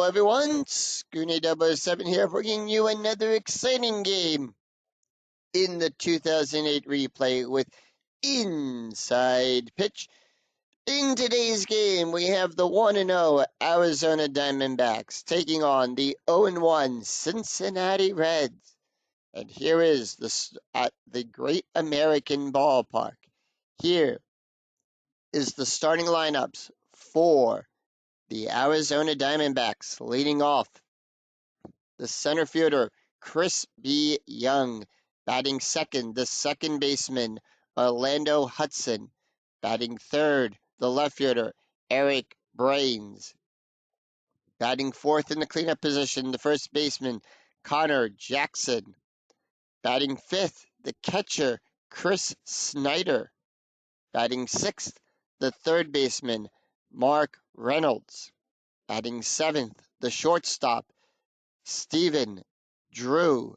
everyone, Scoonie007 here, bringing you another exciting game in the 2008 replay with Inside Pitch. In today's game, we have the 1-0 Arizona Diamondbacks taking on the 0-1 Cincinnati Reds. And here is at the Great American Ballpark. Here is the starting lineups for the Arizona Diamondbacks. Leading off, the center fielder, Chris B. Young. Batting second, the second baseman, Orlando Hudson. Batting third, the left fielder, Eric Brains. Batting fourth in the cleanup position, the first baseman, Connor Jackson. Batting fifth, the catcher, Chris Snyder. Batting sixth, the third baseman, Mark Reynolds. Batting seventh, the shortstop, Stephen Drew.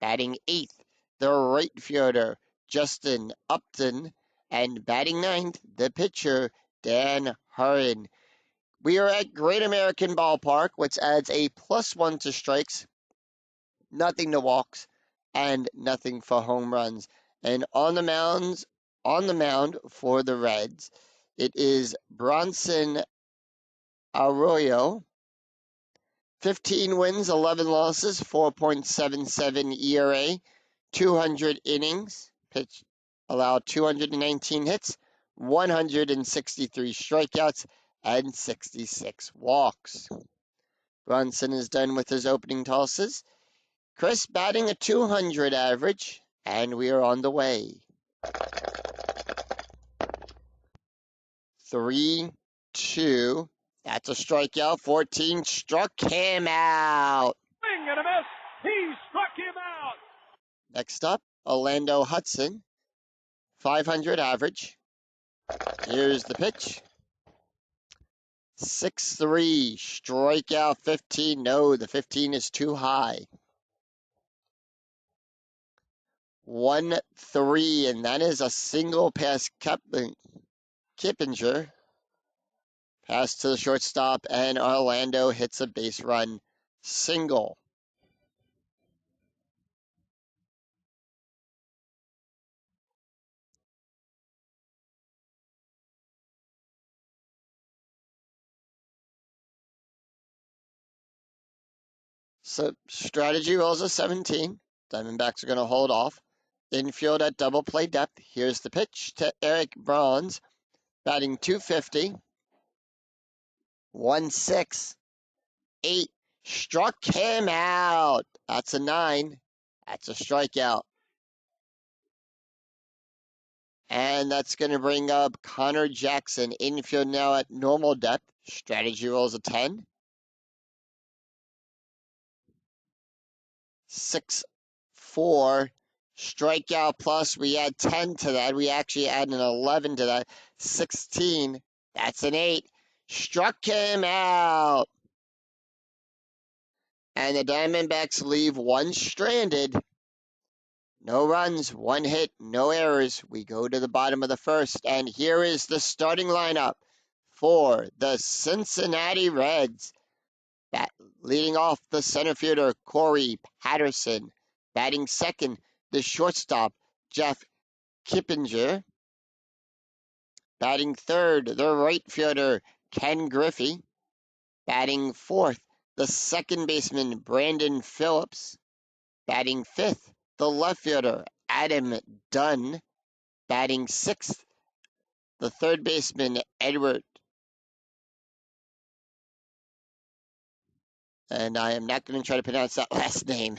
Batting eighth, the right fielder, Justin Upton. And batting ninth, the pitcher, Dan Hurren. We are at Great American Ballpark, which adds a +1 to strikes, nothing to walks, and nothing for home runs. And on the mound for the Reds, it is Bronson Arroyo. 15 wins, 11 losses, 4.77 ERA, 200 innings, pitched, allowed 219 hits, 163 strikeouts, and 66 walks. Bronson is done with his opening tosses. Chris batting a .200 average, and we are on the way. 3-2. That's a strikeout. 14 struck him out. Swing and a miss. He struck him out. Next up, Orlando Hudson. 500 average. Here's the pitch. 6-3. Strikeout 15. No, the 15 is too high. 1-3, and that is a single past Kippinger. Pass to the shortstop, and Orlando hits a base run single. So strategy rolls a 17. Diamondbacks are going to hold off. Infield at double play depth. Here's the pitch to Eric Brains, batting .250. 1-6. 8. Struck him out. That's a 9. That's a strikeout. And that's going to bring up Connor Jackson. Infield now at normal depth. Strategy rolls a 10. 6-4. Strikeout plus. We add 10 to that. We actually add an 11 to that. 16. That's an 8. Struck him out. And the Diamondbacks leave one stranded. No runs, one hit, no errors. We go to the bottom of the first. And here is the starting lineup for the Cincinnati Reds. Leading off, the center fielder, Corey Patterson. Batting second, the shortstop, Jeff Kippinger. Batting third, the right fielder, Ken Griffey. Batting fourth, the second baseman, Brandon Phillips. Batting fifth, the left fielder, Adam Dunn. Batting sixth, the third baseman, Edward. And I am not going to try to pronounce that last name.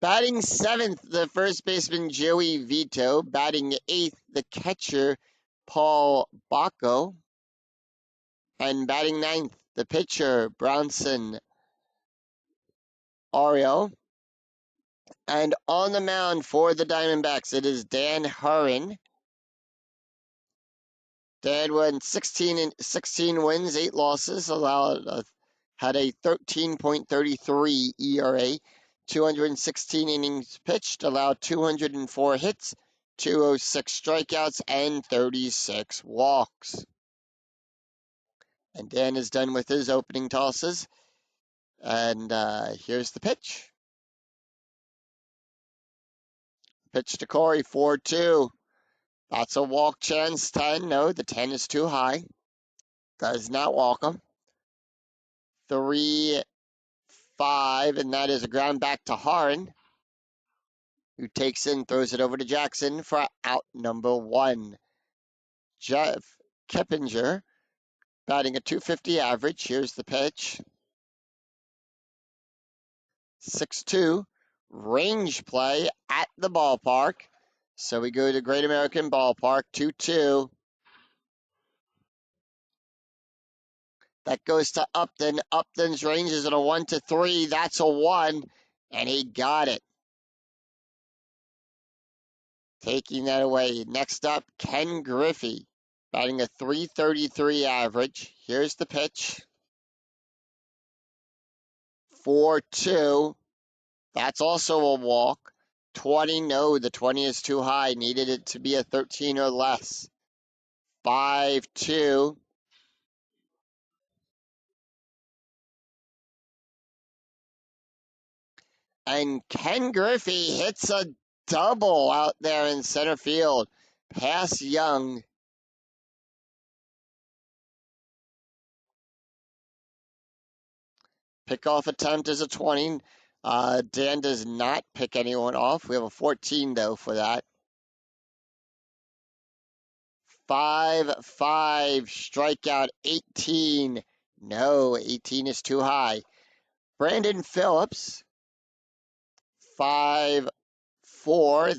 Batting seventh, the first baseman, Joey Vito. Batting eighth, the catcher, Paul Bacco. And batting ninth, the pitcher, Bronson Arroyo. And on the mound for the Diamondbacks, it is Dan Hurren. Dan won 16 wins, 8 losses, had a 13.33 ERA, 216 innings pitched, allowed 204 hits, 206 strikeouts, and 36 walks. And Dan is done with his opening tosses. And here's the pitch. Pitch to Corey, 4-2. That's a walk chance, 10. No, the 10 is too high. Does not walk him. 3-5, and that is a ground back to Harin, who takes in, throws it over to Jackson for out number 1. Jeff Keppinger batting a .250 average. Here's the pitch. 6-2. Range play at the ballpark. So we go to Great American Ballpark, 2-2. That goes to Upton. Upton's range is at a 1-3. That's a 1, and he got it. Taking that away. Next up, Ken Griffey, batting a .333 average. Here's the pitch. 4-2. That's also a walk. 20, no, the 20 is too high. Needed it to be a 13 or less. 5-2. And Ken Griffey hits a double out there in center field. Past Young. Pickoff attempt is a 20. Dan does not pick anyone off. We have a 14, though, for that. 5-5, strikeout 18. No, 18 is too high. Brandon Phillips, 5-4.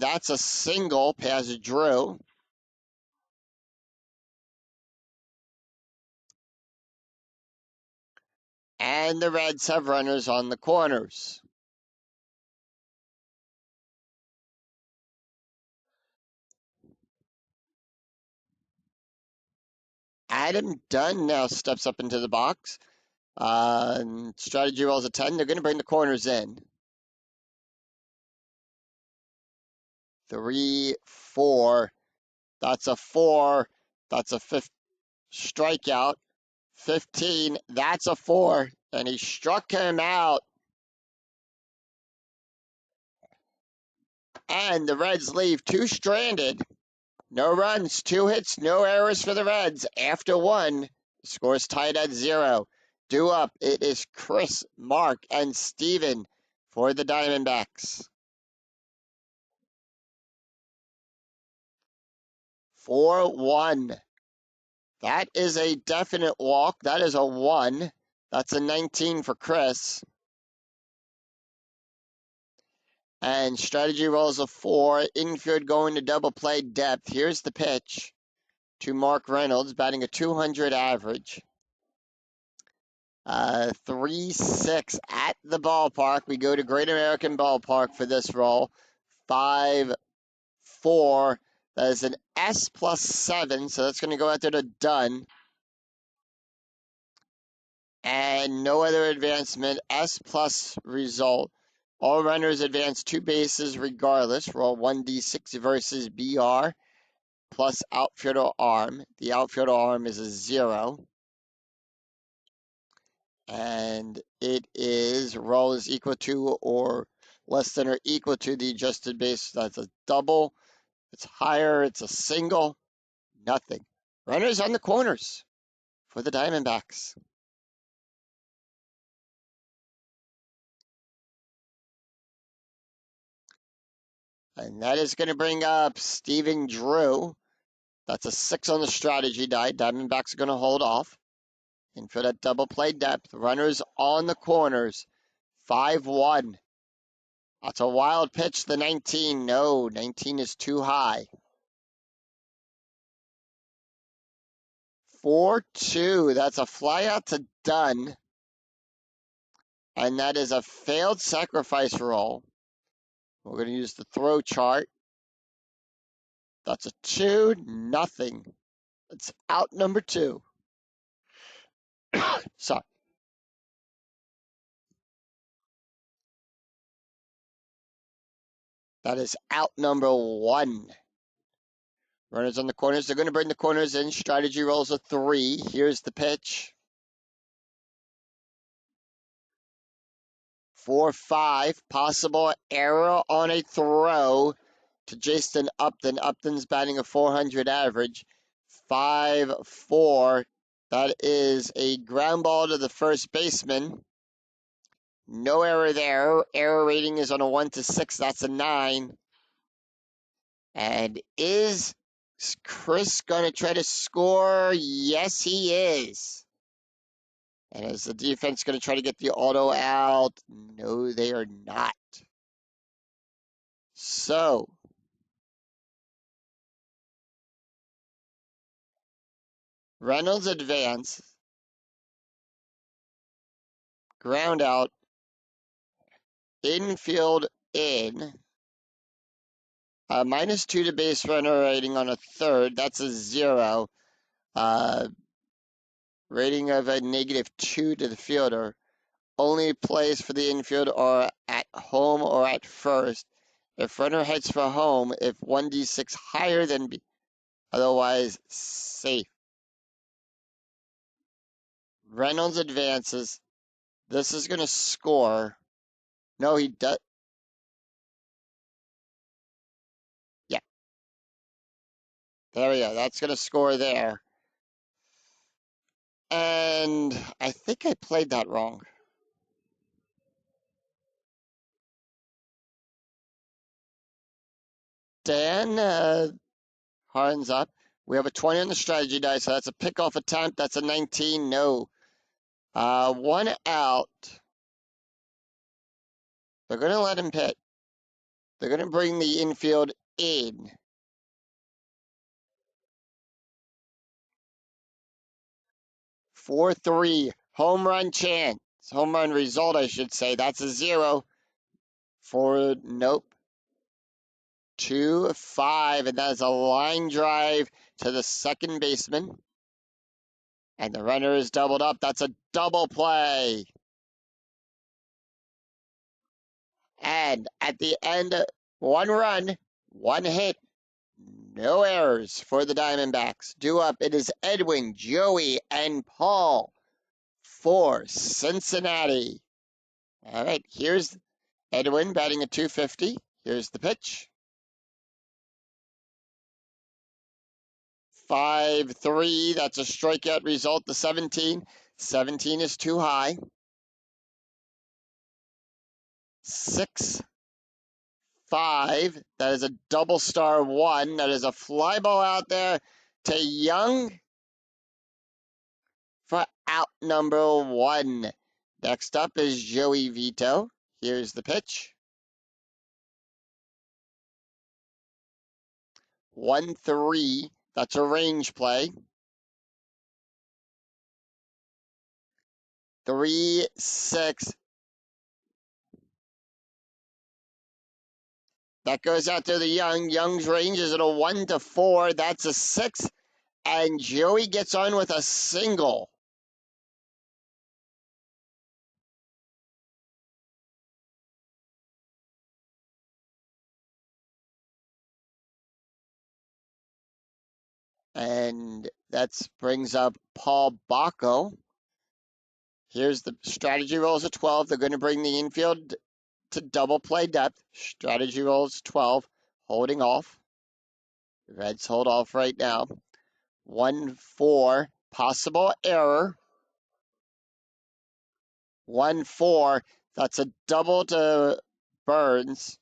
That's a single past Drew. And the Reds have runners on the corners. Adam Dunn now steps up into the box. Strategy rolls a 10. They're going to bring the corners in. 3-4. That's a 4. That's a strikeout. 15. That's a 4. And he struck him out. And the Reds leave 2 stranded. No runs, 2 hits, no errors for the Reds. After 1, the score's tied at 0. Due up, it is Chris, Mark, and Steven for the Diamondbacks. 4-1. That is a definite walk. That is a 1. That's a 19 for Chris. And strategy rolls a 4. Infield going to double play depth. Here's the pitch to Mark Reynolds, batting a .200 average. 3-6 at the ballpark. We go to Great American Ballpark for this roll. 5-4. That is an S plus 7, so that's going to go out there to Dunn. And no other advancement. S plus result. All runners advance 2 bases regardless. Roll 1d6 versus BR plus outfielder arm. The outfielder arm is a 0. And it is roll is equal to or less than or equal to the adjusted base. That's a double. It's higher. It's a single. Nothing. Runners on the corners for the Diamondbacks. And that is going to bring up Stephen Drew. That's a 6 on the strategy die. Diamondbacks are going to hold off. And for that double play depth, runners on the corners. 5-1. That's a wild pitch, the 19. No, 19 is too high. 4-2. That's a fly out to Dunn. And that is a failed sacrifice roll. We're going to use the throw chart. That's a 2-0. It's out number 2. Sorry. That is out number 1. Runners on the corners. They're going to bring the corners in. Strategy rolls a 3. Here's the pitch. 4-5. Possible error on a throw to Jason Upton. Upton's batting a .400 average. 5-4. That is a ground ball to the first baseman. No error there. Error rating is on a 1 to 6. That's a 9. And is Chris going to try to score? Yes, he is. And is the defense going to try to get the auto out? No, they are not. So, Reynolds advance. Ground out. Infield in. -2 to base runner rating on a third. That's a 0. Rating of a -2 to the fielder. Only plays for the infield are at home or at first. If runner heads for home, if 1d6 higher than B, otherwise safe. Reynolds advances. This is going to score. No, he does. Yeah. There we go. That's going to score there. And I think I played that wrong. Dan Harns up. We have a 20 on the strategy die, so that's a pickoff attempt. That's a 19. No. 1 out. They're going to let him hit. They're going to bring the infield in. Four, 3. Home run chance. Home run result, I should say. That's a 0. Nope. 2-5, and that is a line drive to the second baseman. And the runner is doubled up. That's a double play. And at the end, 1 run, 1 hit, no errors for the Diamondbacks. Due up, it is Edwin, Joey, and Paul for Cincinnati. All right, here's Edwin batting a .250. Here's the pitch. 5-3, that's a strikeout result to 17. 17 is too high. 6-5, that is a double star 1. That is a fly ball out there to Young for out number 1. Next up is Joey Vito. Here's the pitch. 1-3, that's a range play. 3-6. That goes out to the Young. Young's range is at a 1-4. That's a 6. And Joey gets on with a single. And that brings up Paul Bacco. Here's the strategy rolls at 12. They're going to bring the infield to double play depth. Strategy rolls 12. Holding off. The Reds hold off right now. 1-4. Possible error. 1-4. That's a double to Burns.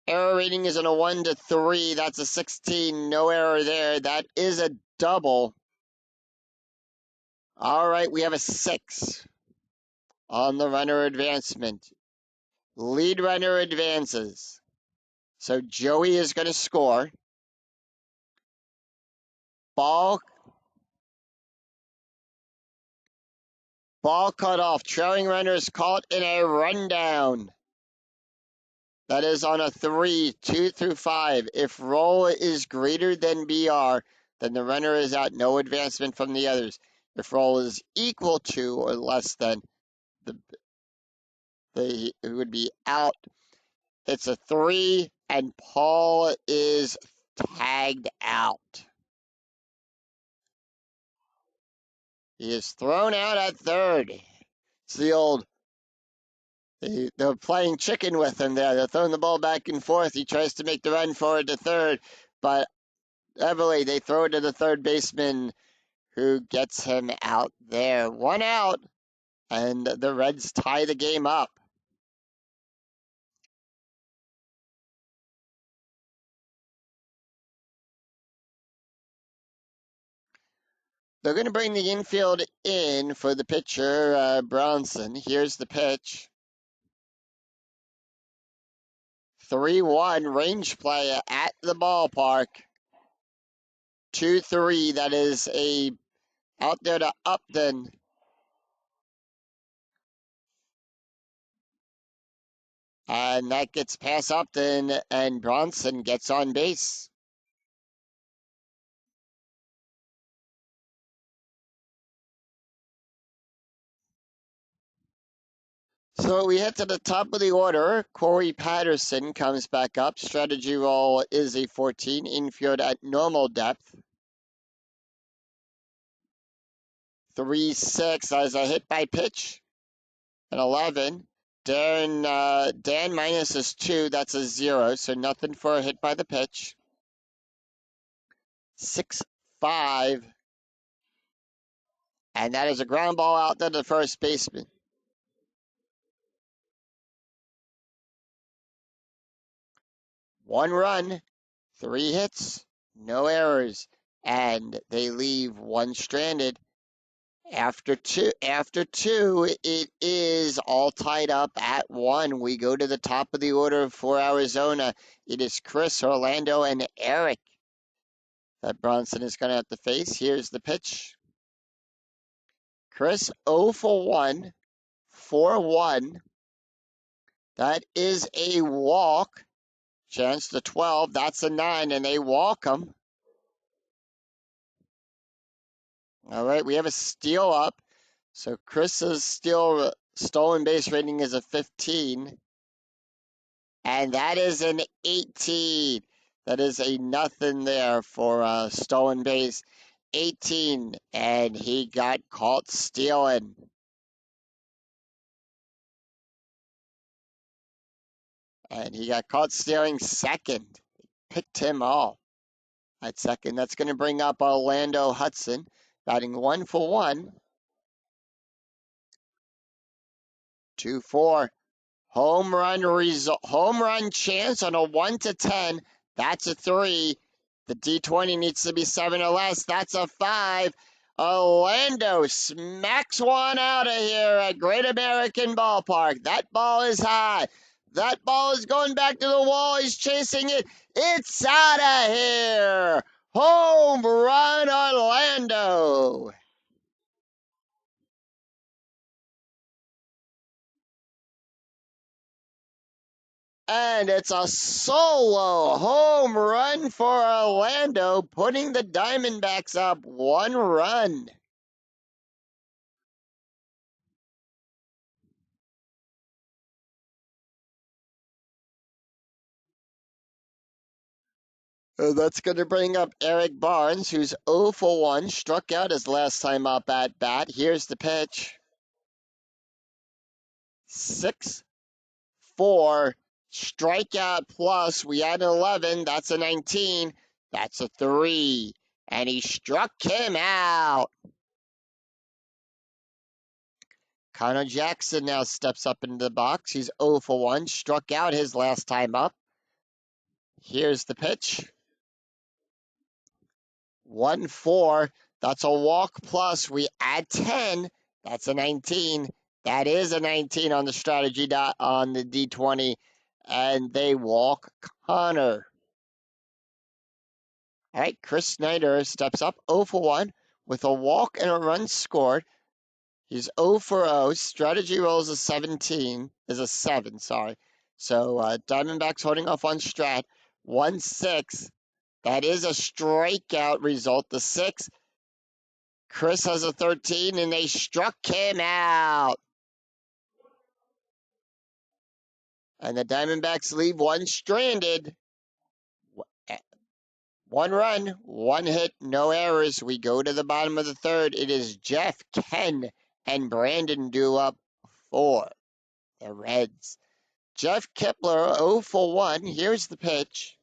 Error rating is on a 1-3. That's a 16. No error there. That is a double. All right, we have a 6 on the runner advancement. Lead runner advances. So Joey is going to score. Ball cut off. Trailing runner is caught in a rundown. That is on a 3, 2-5. If roll is greater than BR, then the runner is out. No advancement from the others. If roll is equal to or less than, it would be out. It's a 3, and Paul is tagged out. He is thrown out at third. It's the old They're playing chicken with him there. They're throwing the ball back and forth. He tries to make the run forward to third, but heavily they throw it to the third baseman, who gets him out there. 1 out, and the Reds tie the game up. They're going to bring the infield in for the pitcher, Bronson. Here's the pitch. 3-1 range play at the ballpark. 2-3, that is a out there to Upton. And that gets past Upton, and Bronson gets on base. So we head to the top of the order. Corey Patterson comes back up. Strategy roll is a 14. Infield at normal depth. 3-6 as a hit by pitch. An 11. Dan minus is 2. That's a 0. So nothing for a hit by the pitch. 6-5. And that is a ground ball out there to the first baseman. One run, 3 hits, no errors, and they leave one stranded. After two, it is all tied up at 1. We go to the top of the order for Arizona. It is Chris, Orlando, and Eric that Bronson is going to have to face. Here's the pitch. Chris 0 for 1, 4-1. That is a walk. Chance to 12. That's a 9, and they walk him. All right, we have a steal up. So Chris's stolen base rating is a 15. And that is an 18. That is a nothing there for stolen base. 18, and he got caught stealing. And he got caught stealing second. Picked him off at second. That's going to bring up Orlando Hudson, batting 1 for 1. 2-4. Home run chance on a 1 to 10. That's a 3. The D20 needs to be 7 or less. That's a 5. Orlando smacks one out of here at Great American Ballpark. That ball is high. That ball is going back to the wall. He's chasing it. It's out of here. Home run, Orlando. And it's a solo home run for Orlando, putting the Diamondbacks up 1 run. That's going to bring up Eric Barnes, who's 0 for 1, struck out his last time up at bat. Here's the pitch. 6-4, strikeout plus. We had an 11. That's a 19. That's a 3. And he struck him out. Connor Jackson now steps up into the box. He's 0 for 1, struck out his last time up. Here's the pitch. 1-4. That's a walk plus. We add 10. That's a 19. That is a 19 on the strategy dot on the D20. And they walk Connor. All right, Chris Snyder steps up 0 for 1 with a walk and a run scored. He's 0 for 0. Strategy rolls a 7, sorry. So Diamondbacks holding off on strat. 1-6. That is a strikeout result. The 6. Chris has a 13, and they struck him out. And the Diamondbacks leave one stranded. 1 run, 1 hit, no errors. We go to the bottom of the third. It is Jeff, Ken, and Brandon do up 4. the Reds. Jeff Kepler 0 for 1. Here's the pitch.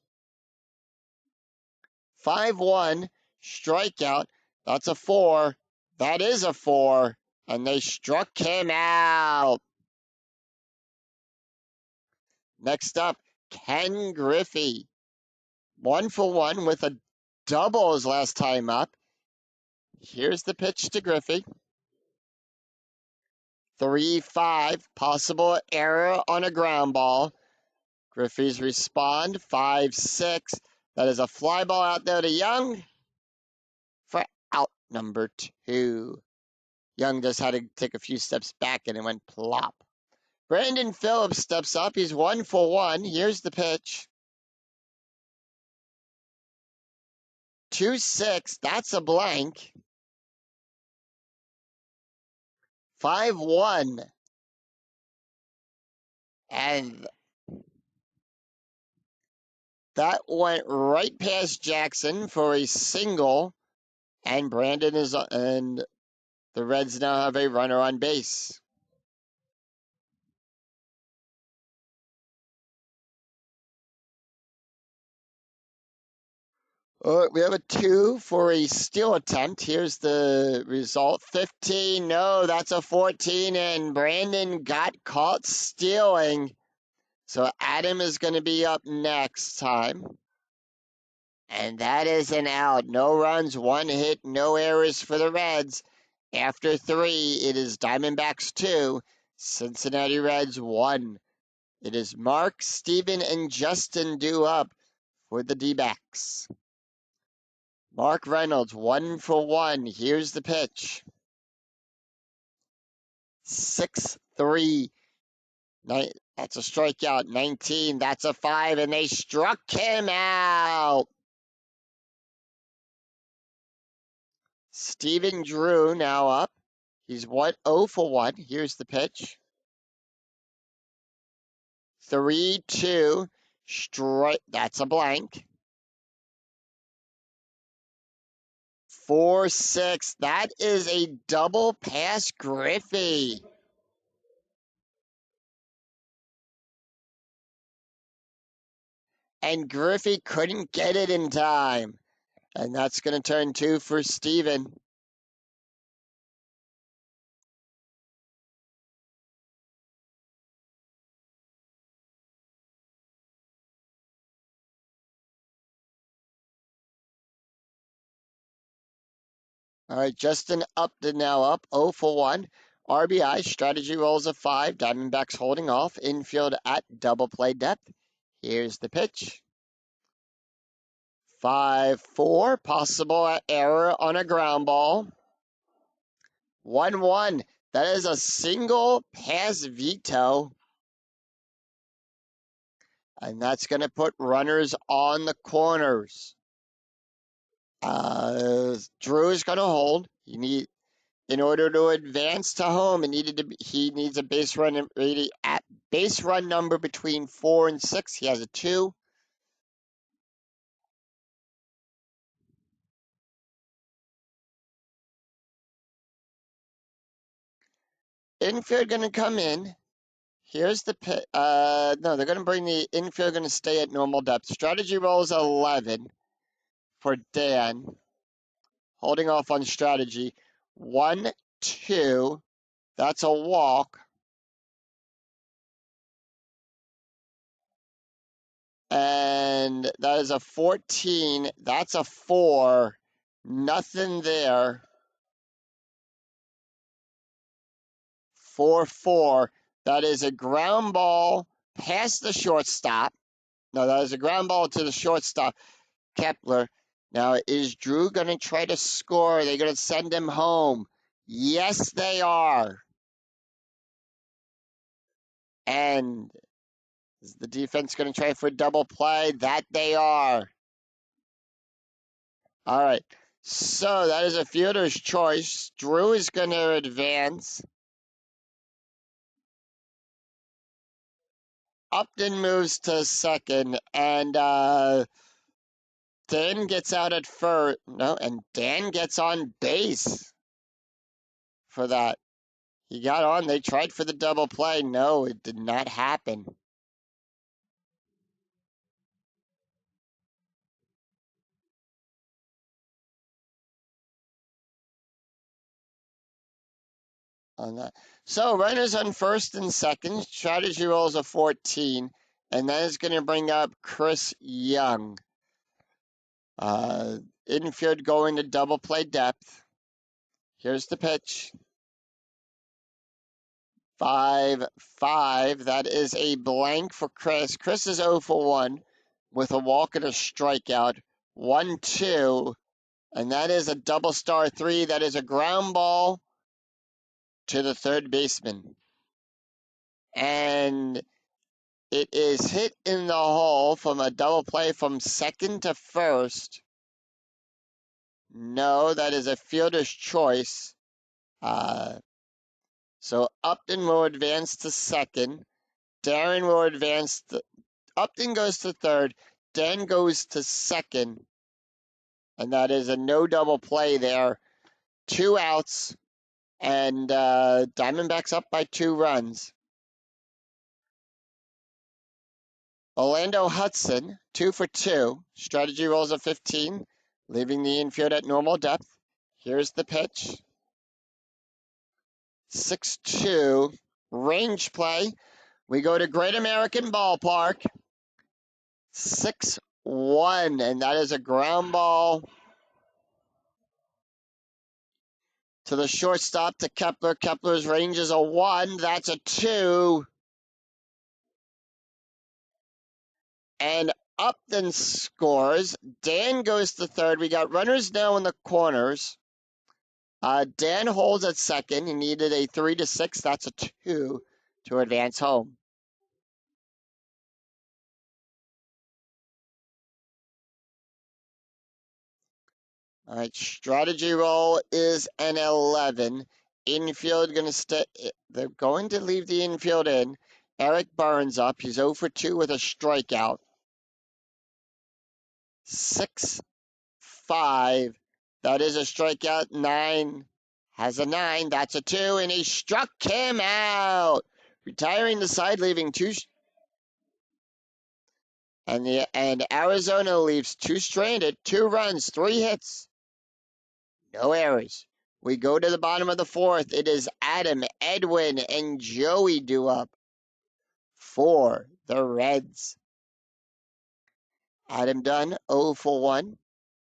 5-1, strikeout. That's a 4. That is a 4. And they struck him out. Next up, Ken Griffey. 1 for 1 with a double his last time up. Here's the pitch to Griffey. 3-5, possible error on a ground ball. Griffey's respond, 5-6. That is a fly ball out there to Young for out number 2. Young just had to take a few steps back and it went plop. Brandon Phillips steps up. He's 1 for 1. Here's the pitch. 2-6. That's a blank. 5-1. And that went right past Jackson for a single. And Brandon is and the Reds now have a runner on base. We have a 2 for a steal attempt. Here's the result. 15. No, that's a 14. And Brandon got caught stealing. So Adam is going to be up next time. And that is an out. No runs, 1 hit, no errors for the Reds. After 3, it is Diamondbacks 2, Cincinnati Reds 1. It is Mark, Steven, and Justin due up for the D-backs. Mark Reynolds, 1 for 1. Here's the pitch. 6-3. That's a strikeout. 19. That's a 5, and they struck him out. Steven Drew now up. He's 0 for 1. Here's the pitch. 3-2. Strike. That's a blank. 4-6. That is a double pass Griffey. And Griffey couldn't get it in time. And that's going to turn 2 for Steven. All right, Justin Upton now up, 0 for 1. RBI, strategy rolls a 5. Diamondbacks holding off. Infield at double play depth. Here's the pitch. 5-4, possible error on a ground ball. 1-1. That is a single pass veto. And that's going to put runners on the corners. Drew is going to hold. In order to advance to home, he needs a base run number between 4 and 6. He has a 2. Infield going to come in. Here's the pit. No, they're going to bring the infield, going to stay at normal depth. Strategy rolls 11 for Dan. Holding off on strategy. 1-2. That's a walk. And that is a 14. That's a 4. Nothing there. 4-4. That is a ground ball past the shortstop. No, that is a ground ball to the shortstop, Kepler. Now, is Drew going to try to score? Are they going to send him home? Yes, they are. And is the defense going to try for a double play? That they are. All right. So that is a fielder's choice. Drew is going to advance. Upton moves to second, and Dan gets out at first. No, and Dan gets on base for that. He got on. They tried for the double play. No, it did not happen. On that. So runners on first and second. Strategy rolls a 14. And that is going to bring up Chris Young. Infield going to double play depth. Here's the pitch. 5-5. That is a blank for Chris. Chris is 0 for 1 with a walk and a strikeout. 1-2. And that is a double star 3. That is a ground ball to the third baseman. And it is hit in the hole from a double play from second to first. No, that is a fielder's choice. So Upton will advance to second. Darren will advance. Upton goes to third. Dan goes to second. And that is a no double play there. 2 outs. And Diamondbacks up by 2 runs. Orlando Hudson, 2 for 2. Strategy rolls a 15, leaving the infield at normal depth. Here's the pitch. 6-2. Range play. We go to Great American Ballpark. 6-1. And that is a ground ball to the shortstop to Kepler. Kepler's range is a 1. That's a 2. And Upton scores. Dan goes to third. We got runners now in the corners. Dan holds at second. He needed a 3-6. That's a 2 to advance home. All right, strategy roll is an 11. Infield going to stay. They're going to leave the infield in. Eric Burns up. He's 0 for 2 with a strikeout. 6-5. That is a strikeout. 9 has a 9. That's a 2, and he struck him out. Retiring the side, leaving 2. And Arizona leaves 2 stranded, 2 runs, 3 hits, no errors. We go to the bottom of the 4th. It is Adam, Edwin, and Joey due up for the Reds. Adam Dunn, 0 for 1.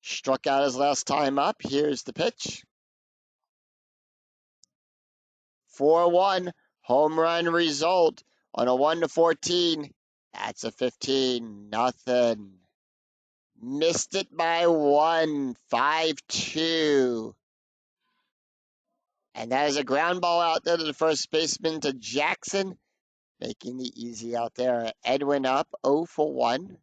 Struck out his last time up. Here's the pitch. 4-1. Home run result on a 1-14. That's a 15-0. Missed it by 1, 5-2. And that is a ground ball out there to the first baseman to Jackson, making the easy out there. Edwin up, 0 for 1.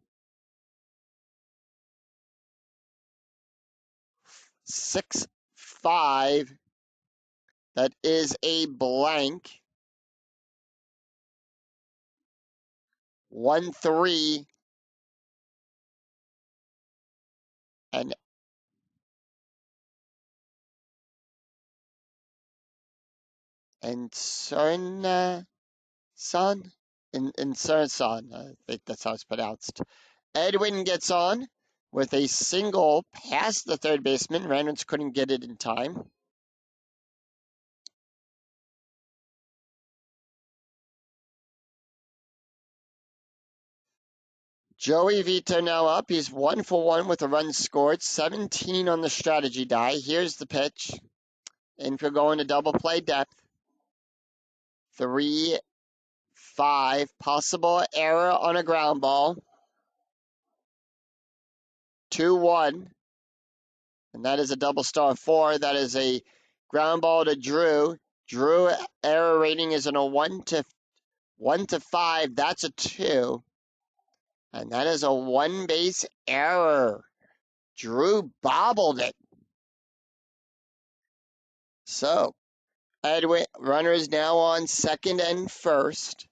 6-5. That is a blank. 1-3. And Cern Son? Son, I think that's how it's pronounced. Edwin gets on with a single past the third baseman. Reynolds couldn't get it in time. Joey Vito now up. He's 1 for 1 with a run scored. 17 on the strategy die. Here's the pitch. Infield going to double play depth. 3-5. Possible error on a ground ball. 2-1. And that is a double star 4. That is a ground ball to Drew. Drew error rating is in a 1-5. That's a 2. And that is a 1 base error. Drew bobbled it. So, Edwin, runner is now on second and first.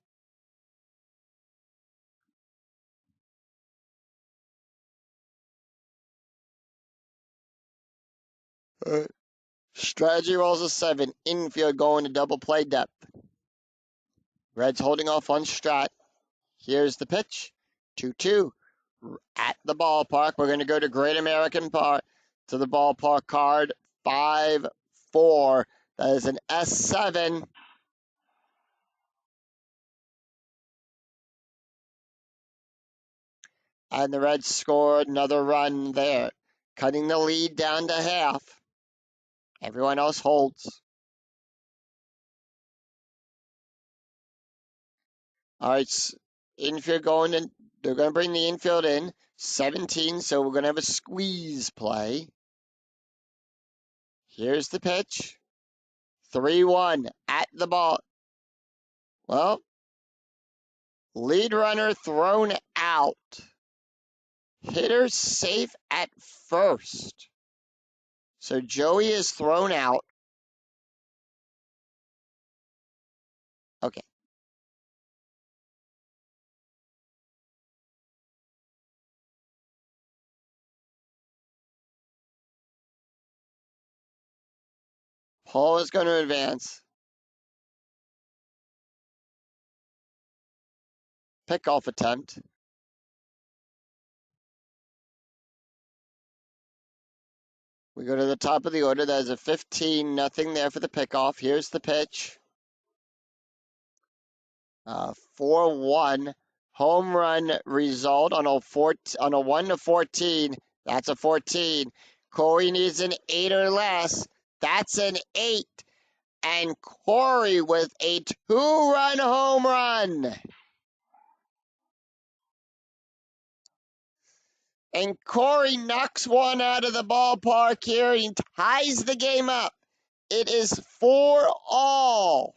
Strategy rolls a 7. Infield going to double play depth. Reds holding off on Strat. Here's the pitch. 2-2. At the ballpark. We're going to go to Great American Park to the ballpark card. 5-4. That is an S7. And the Reds scored another run there, cutting the lead down to half. Everyone else holds. All right, infield going in. They're going to bring the infield in. 17, so we're going to have a squeeze play. Here's the pitch. 3-1 at the ball. Well, lead runner thrown out. Hitter safe at first. So Joey is thrown out. Okay. Paul is going to advance. Pickoff attempt. We go to the top of the order. There's a 15-0 there for the pickoff. Here's the pitch. 4-1 home run result on a 1-14. That's a 14. Corey needs an 8 or less. That's an 8. And Corey with a 2-run home run. And Corey knocks one out of the ballpark here. He ties the game up. It is 4-all.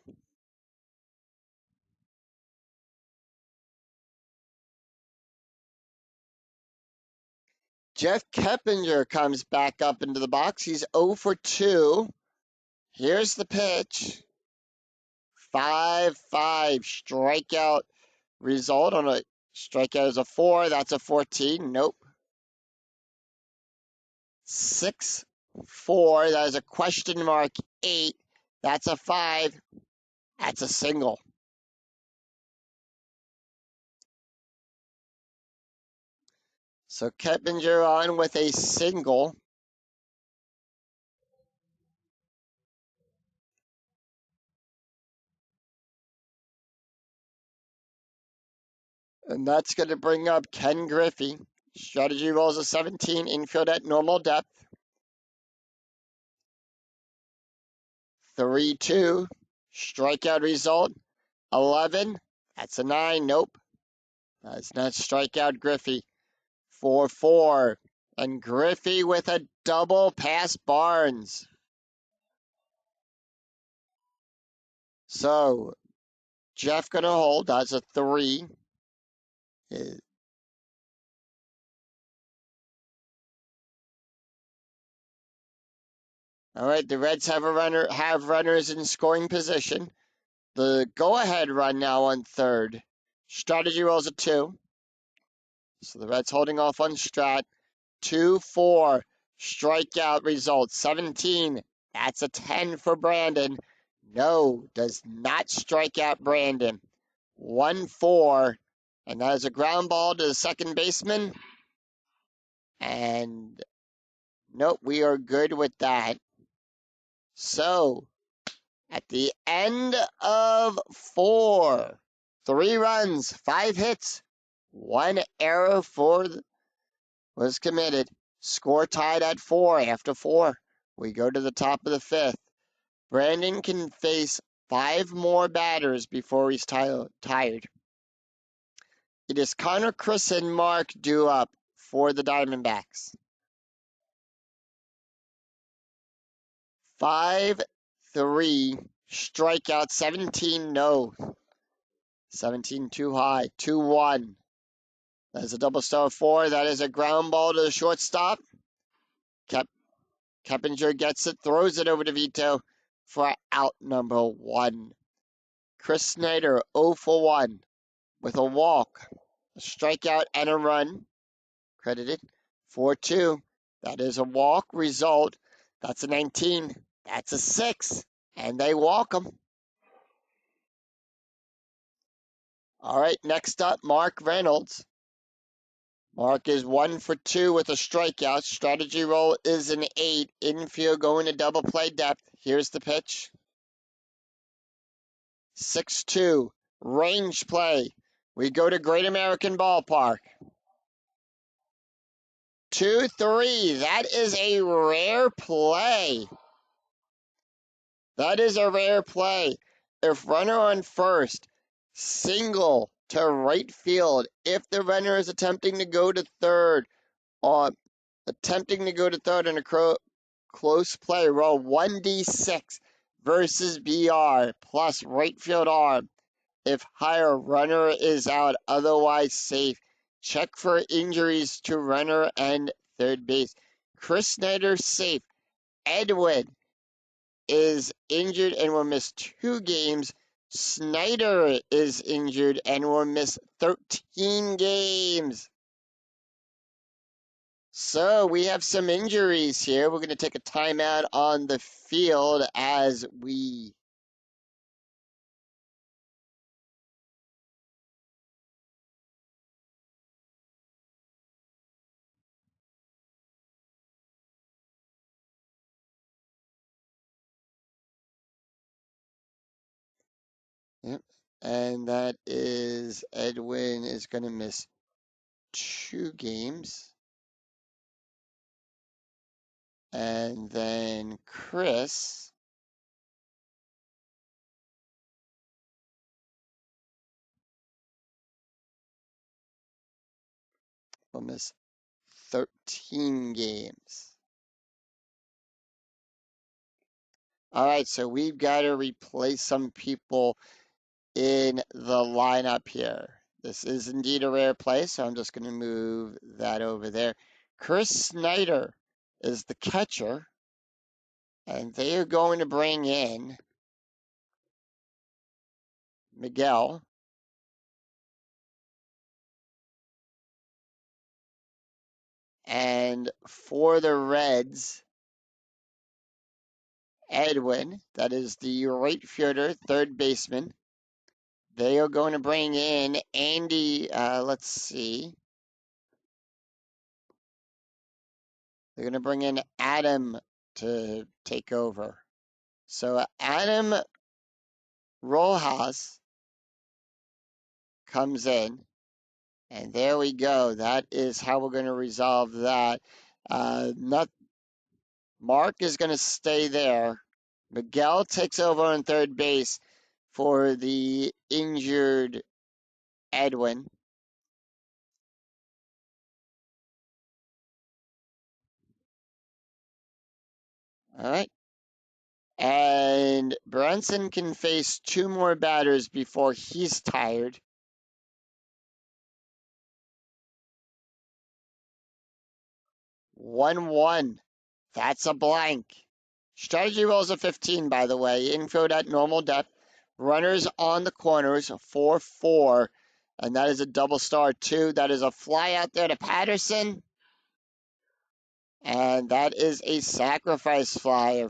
Jeff Keppinger comes back up into the box. He's 0 for 2. Here's the pitch. 5-5 strikeout result on a strikeout is a 4. That's a 14. Nope. 6-4. That is a question mark 8. That's a 5. That's a single. So Keppinger on with a single. And that's going to bring up Ken Griffey. Strategy rolls a 17, infield at normal depth. 3-2, strikeout result. 11, that's a 9, nope. That's not strikeout Griffey. 4-4, and Griffey with a double past Barnes. So, Jeff going to hold, that's a 3. All right, the Reds have runners in scoring position. The go-ahead run now on third. Strategy rolls a 2. So the Reds holding off on Strat. 2-4 strikeout result. 17. That's a 10 for Brandon. No, does not strike out Brandon. 1-4. And that is a ground ball to the second baseman. And nope, we are good with that. So, at the end of 4, 3 runs, 5 hits, 1 error was committed. Score tied at 4 after 4. We go to the top of the 5th. Brandon can face 5 more batters before he's tired. It is Connor, Chris, and Mark due up for the Diamondbacks. 5-3 strikeout, 17 no. 17 too high. 2-1. That's a double star 4. That is a ground ball to the shortstop. Keppinger gets it, throws it over to Vito for out number 1. Chris Snyder 0 for 1 with a walk, a strikeout, and a run. Credited. 4-2. That is a walk result. That's a 19. That's a 6, and they walk him. All right, next up, Mark Reynolds. Mark is 1 for 2 with a strikeout. Strategy roll is an 8. Infield going to double play depth. Here's the pitch. 6-2. Range play. We go to Great American Ballpark. 2-3. That is a rare play. That is a rare play. If runner on first, single to right field. If the runner is attempting to go to third, on in a close play, roll 1d6 versus BR plus right field arm. If higher, runner is out, otherwise safe. Check for injuries to runner and third base. Chris Snyder safe. Edwin is injured and will miss 2 games. Snyder is injured and will miss 13 games. So we have some injuries here. We're going to take a timeout on the field as we Yep. And that is Edwin is going to miss 2 games. And then Chris will miss 13 games. All right, so we've got to replace some people in the lineup here. This is indeed a rare play, so I'm just going to move that over there. Chris Snyder is the catcher, and they are going to bring in Miguel. And for the Reds, Edwin, that is the right fielder, third baseman. They are going to bring in Andy, let's see. They're going to bring in Adam to take over. So Adam Rojas comes in, and there we go. That is how we're going to resolve that. Mark is going to stay there. Miguel takes over on third base for the injured Edwin. All right. And Brunson can face 2 more batters before he's tired. 1-1. That's a blank. Strategy rolls a 15, by the way. Infield at normal depth. Runners on the corners, 4-4. And that is a double star 2. That is a fly out there to Patterson. And that is a sacrifice fly.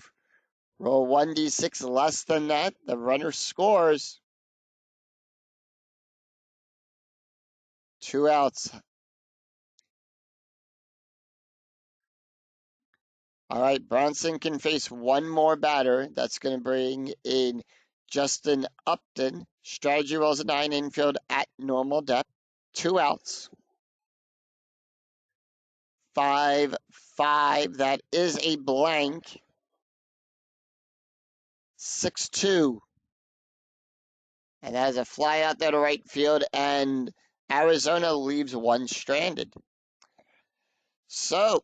Roll 1d6 less than that. The runner scores. 2 outs. All right, Bronson can face 1 more batter. That's going to bring in Justin Upton. Strategy rolls a 9, infield at normal depth. 2 outs. 5-5. That is a blank. 6-2. And that is a fly out there to right field, and Arizona leaves 1 stranded. So,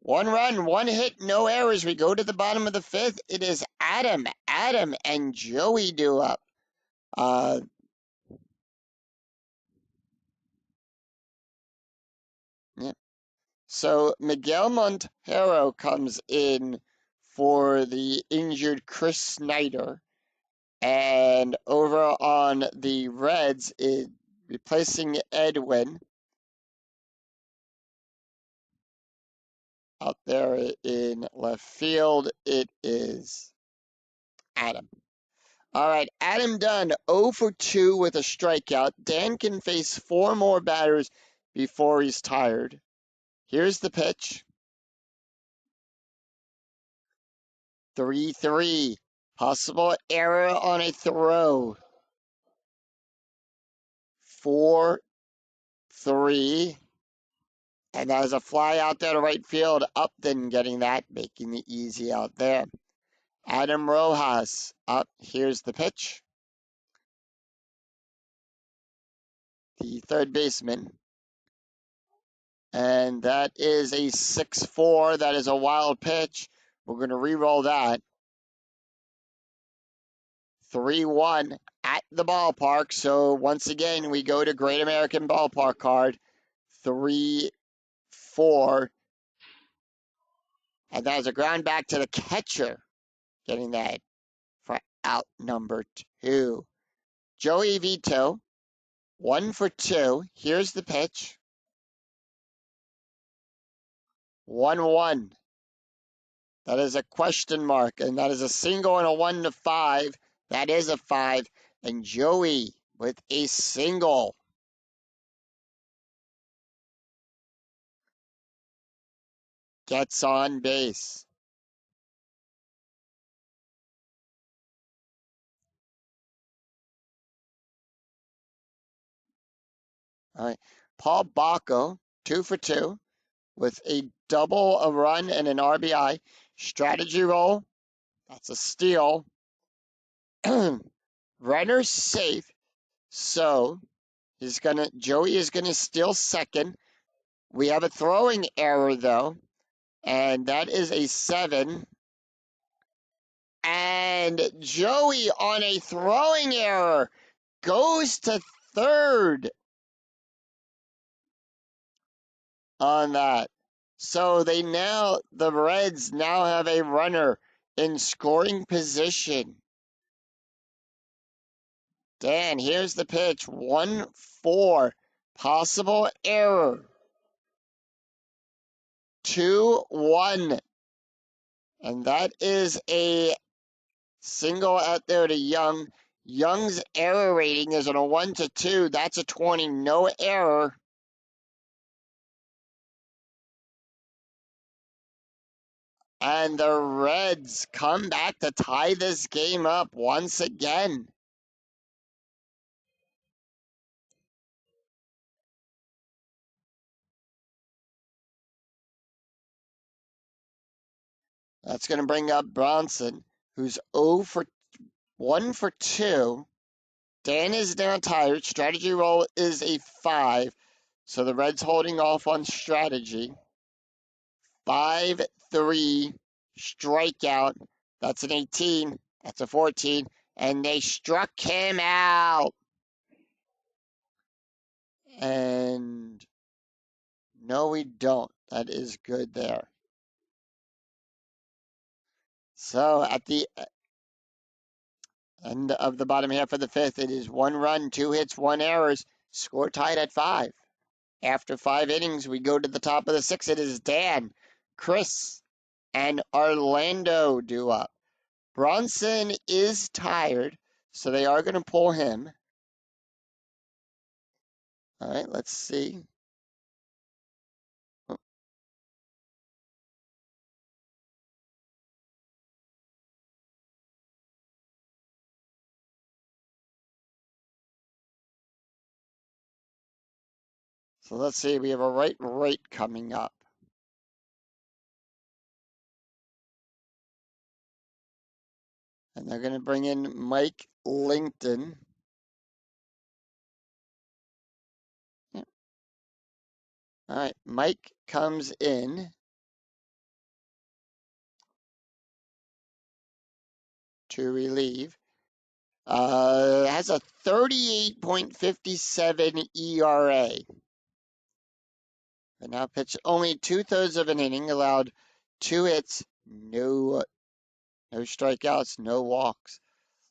1 run, 1 hit, no errors. We go to the bottom of the 5th. It is Adam, and Joey do up. Yeah. So Miguel Montero comes in for the injured Chris Snyder. And over on the Reds, replacing Edwin, Out there in left field, it is Adam. All right, Adam Dunn, 0 for 2 with a strikeout. Dan can face 4 more batters before he's tired. Here's the pitch. 3-3. Possible error on a throw. 4-3. And that is a fly out there to right field. Upton getting that, making it easy out there. Adam Rojas up. Here's the pitch. The third baseman. And that is a 6-4. That is a wild pitch. We're going to re-roll that. 3-1 at the ballpark. So once again, we go to Great American Ballpark card. 3-4. And that is a ground back to the catcher. Getting that for out number 2. Joey Vito, 1 for 2. Here's the pitch. 1-1. That is a question mark, and that is a single and a 1-5. That is a 5. And Joey with a single. Gets on base. All right. Paul Bacco, 2 for 2, with a double, a run, and an RBI. Strategy roll. That's a steal. Runner's safe. So Joey is gonna steal second. We have a throwing error though, and that is a 7. And Joey on a throwing error goes to third on that. So the Reds now have a runner in scoring position. Dan, here's the pitch. 1-4. Possible error. 2-1. And that is a single out there to Young. Young's error rating is on a 1-2. That's a 20. No error. And the Reds come back to tie this game up once again. That's going to bring up Bronson, who's 1 for 2. Dan is now tired. Strategy roll is a 5. So the Reds holding off on strategy. 5-3 strikeout. That's an 18. That's a 14. And they struck him out. And no, we don't. That is good there. So at the end of the bottom half of the 5th, it is 1 run, 2 hits, 1 errors. Score tied at 5. After 5 innings, we go to the top of the 6th. It is Dan, Chris, and Orlando due up. Bronson is tired, so they are going to pull him. All right, let's see. So let's see, we have a right coming up. And they're going to bring in Mike Linkton. Yep. All right, Mike comes in to relieve. Has a 38.57 ERA. And now pitched only 2/3 of an inning, allowed 2 hits, no strikeouts, no walks.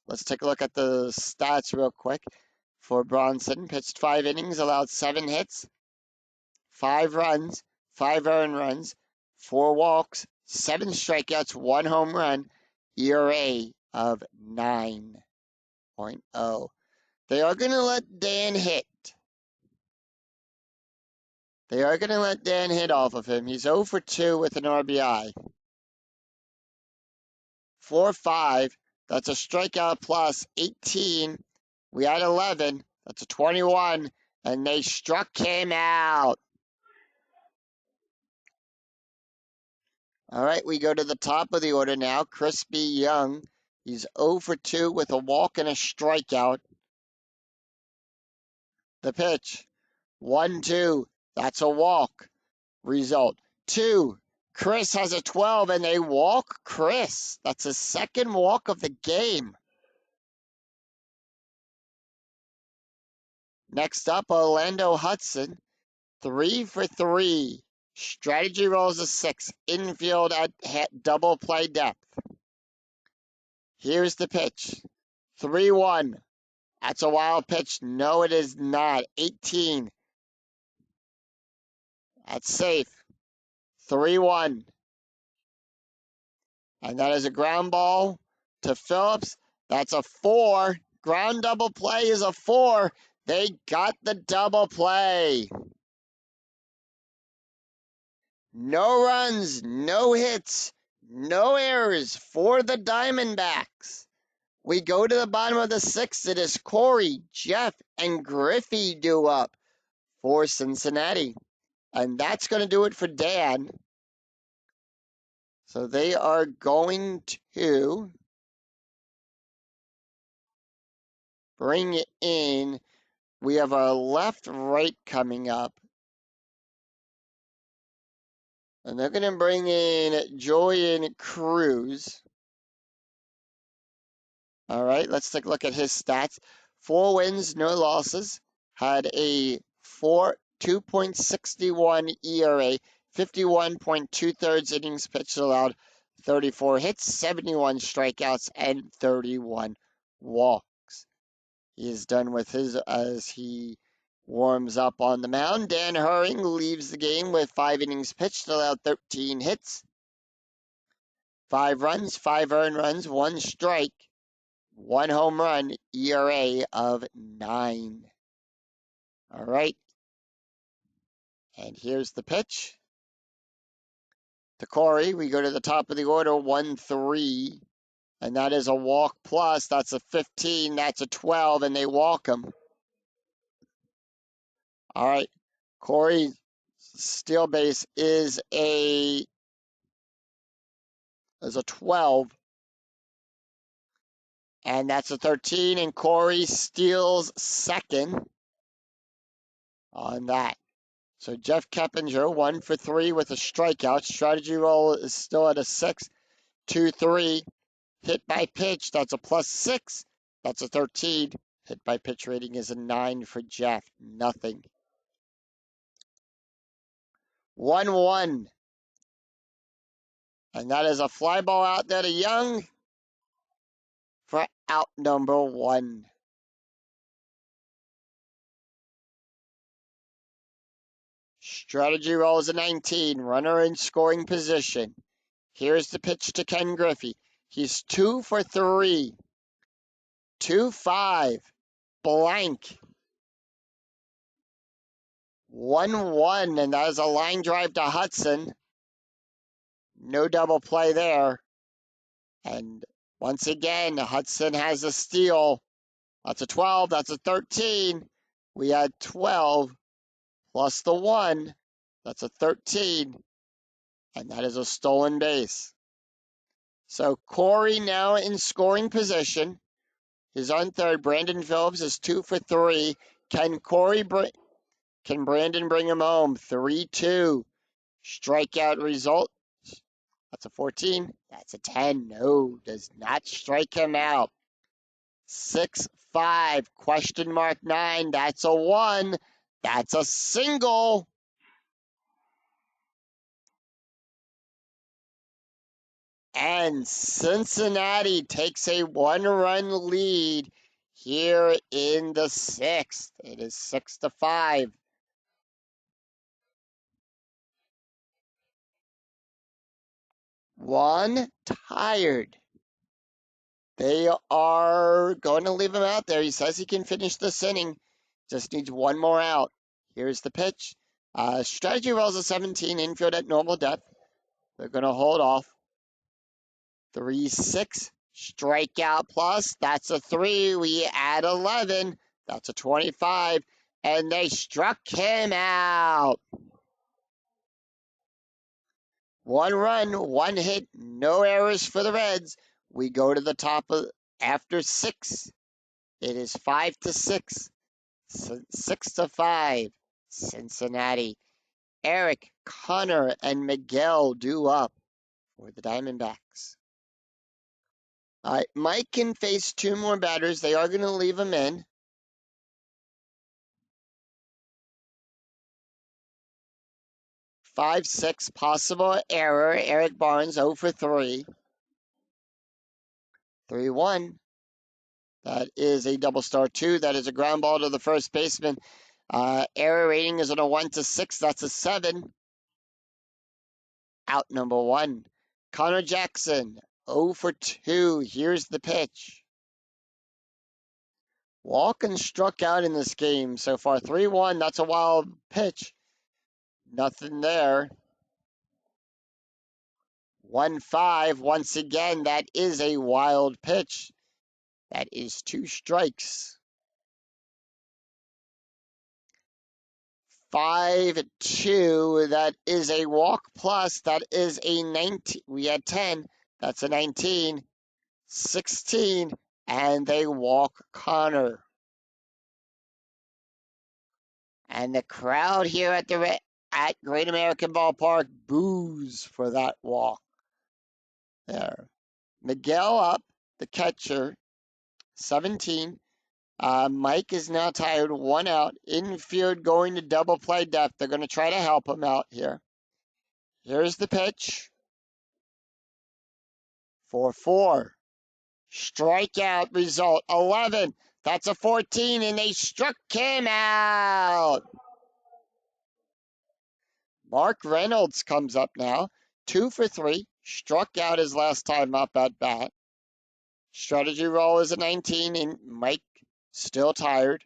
Let's take a look at the stats real quick. For Bronson, pitched 5 innings, allowed 7 hits, 5 runs, 5 earned runs, 4 walks, 7 strikeouts, 1 home run, ERA of 9.0. They are going to let Dan hit. They are going to let Dan hit off of him. He's 0 for 2 with an RBI. 4-5. That's a strikeout plus 18. We had 11. That's a 21. And they struck him out. All right, we go to the top of the order now. Crispy Young. He's 0 for 2 with a walk and a strikeout. The pitch. 1-2. That's a walk. Result. 2. Chris has a 12 and they walk Chris. That's his second walk of the game. Next up, Orlando Hudson. 3 for 3. Strategy rolls a 6. Infield at double play depth. Here's the pitch. 3-1. That's a wild pitch. No, it is not. 18. That's safe. 3-1. And that is a ground ball to Phillips. That's a 4. Ground double play is a 4. They got the double play. No runs, no hits, no errors for the Diamondbacks. We go to the bottom of the 6th. It is Corey, Jeff, and Griffey due up for Cincinnati. And that's going to do it for Dan. So they are going to bring in, we have our left-right coming up. And they're going to bring in Julian Cruz. All right, let's take a look at his stats. 4 wins, no losses. Had a 2.61 ERA, 51.2 innings pitched allowed, 34 hits, 71 strikeouts, and 31 walks. He is done with his as he warms up on the mound. Dan Herring leaves the game with 5 innings pitched, allowed 13 hits, 5 runs, 5 earned runs, 1 strike, 1 home run, ERA of 9. All right. And here's the pitch. To Corey, we go to the top of the order, 1-3. And that is a walk plus. That's a 15. That's a 12. And they walk him. All right. Corey's steal base is a 12. And that's a 13. And Corey steals second on that. So Jeff Keppinger, 1 for 3 with a strikeout. Strategy roll is still at a 6. 2-3. Hit by pitch, that's a +6. That's a 13. Hit by pitch rating is a 9 for Jeff. Nothing. 1-1. And that is a fly ball out there to Young for out number 1. Strategy roll is a 19. Runner in scoring position. Here's the pitch to Ken Griffey. He's 2 for 3. 2-5. Blank. 1-1. And that is a line drive to Hudson. No double play there. And once again, Hudson has a steal. That's a 12. That's a 13. We had 12 plus the 1. That's a 13. And that is a stolen base. So Corey now in scoring position. He's on third. Brandon Phillips is 2 for 3. Can Brandon bring him home? 3-2. Strikeout result. That's a 14. That's a 10. No, does not strike him out. 6-5. Question mark 9. That's a 1. That's a single. And Cincinnati takes a 1-run lead here in the 6th. It is 6-5. One tired. They are going to leave him out there. He says he can finish this inning. Just needs one more out. Here's the pitch. Strategy rolls a 17, infield at normal depth. They're going to hold off. 3-6. Strikeout plus. That's a 3. We add 11. That's a 25. And they struck him out. 1 run, 1 hit, no errors for the Reds. We go to the top of after 6. It is 5-6. 6-5. Cincinnati. Eric, Connor, and Miguel due up for the Diamondbacks. All right, Mike can face 2 more batters. They are going to leave him in. 5-6, possible error. Eric Barnes 0 for 3. 3-1. That is a double star 2. That is a ground ball to the first baseman. Error rating is on a 1-6. That's a 7. Out number 1. Connor Jackson 0 for 2. Here's the pitch. Walken struck out in this game so far. 3-1. That's a wild pitch. Nothing there. 1-5. Once again, that is a wild pitch. That is 2 strikes. 5-2. That is a walk plus. That is a 19. We had 10. That's a 19. 16. And they walk Connor. And the crowd here at Great American Ballpark boos for that walk. There. Miguel up, the catcher, 17. Mike is now tired, 1 out. Infield going to double play depth. They're going to try to help him out here. Here's the pitch. 4-4. Strikeout result, 11. That's a 14, and they struck him out. Mark Reynolds comes up now, 2 for 3. Struck out his last time up at bat. Strategy roll is a 19, and Mike still tired.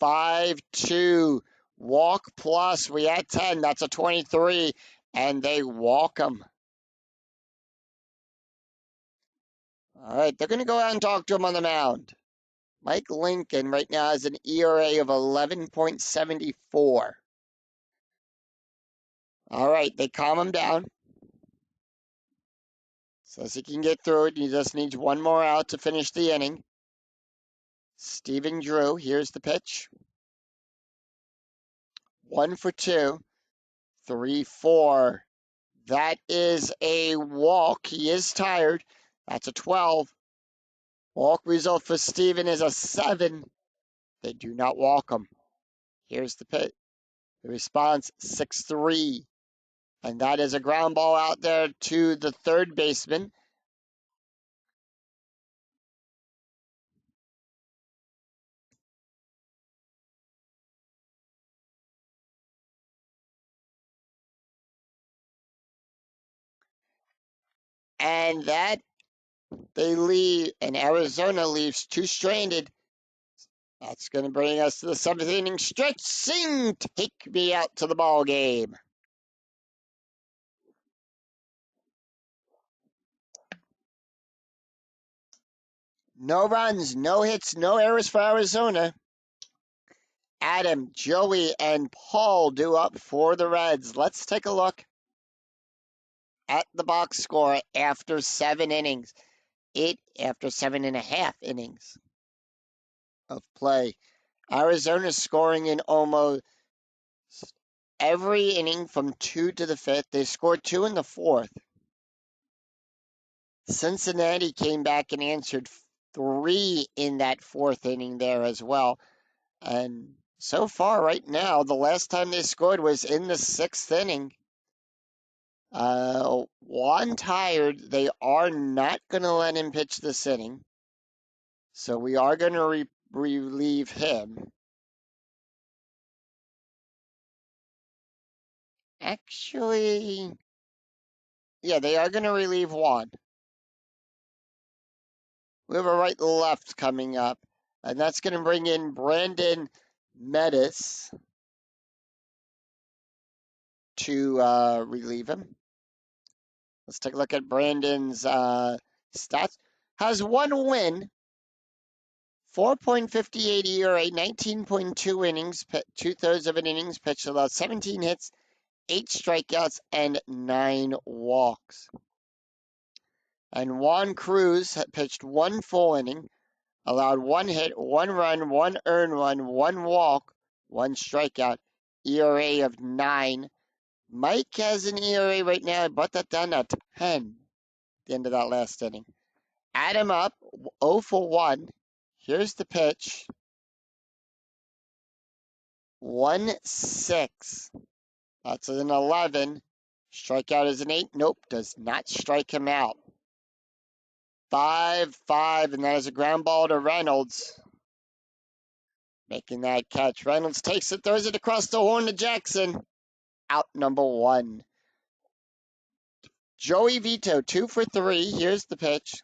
5-2. Walk plus. We had 10. That's a 23, and they walk him. All right, they're going to go out and talk to him on the mound. Mike Lincoln right now has an ERA of 11.74. All right, they calm him down. Says he can get through it. He just needs 1 more out to finish the inning. Stephen Drew, here's the pitch. 1 for 2. 3-4. That is a walk. He is tired. That's a 12. Walk result for Stephen is a 7. They do not walk him. Here's the pitch. The response, 6-3. And that is a ground ball out there to the third baseman. And that they leave, and Arizona leaves 2 stranded. That's going to bring us to the 7th inning stretch. Sing, take me out to the ball game. No runs, no hits, no errors for Arizona. Adam, Joey, and Paul due up for the Reds. Let's take a look at the box score after 7 innings. After 7.5 innings of play. Arizona scoring in almost every inning from 2 to the 5th. They scored 2 in the 4th. Cincinnati came back and answered 3 in that 4th inning there as well. And so far right now, the last time they scored was in the 6th inning. Juan tired. They are not going to let him pitch this inning. So we are going to relieve him. Actually, yeah, they are going to relieve Juan. We have a right-left coming up, and that's going to bring in Brandon Metis to relieve him. Let's take a look at Brandon's stats. Has one win, 4.58 ERA, 19.2 innings, two-thirds of an innings pitched, allowed 17 hits, 8 strikeouts, and 9 walks. And Juan Cruz had pitched 1 full inning, allowed 1 hit, 1 run, 1 earned run, 1 walk, 1 strikeout, ERA of 9. Mike has an ERA right now, I brought that down to 10 at the end of that last inning. Add him up, 0 for 1. Here's the pitch. 1-6. That's an 11. Strikeout is an 8. Nope, does not strike him out. 5-5, and that is a ground ball to Reynolds. Making that catch. Reynolds takes it, throws it across the horn to Jackson. Out number 1. Joey Vito, 2 for 3. Here's the pitch.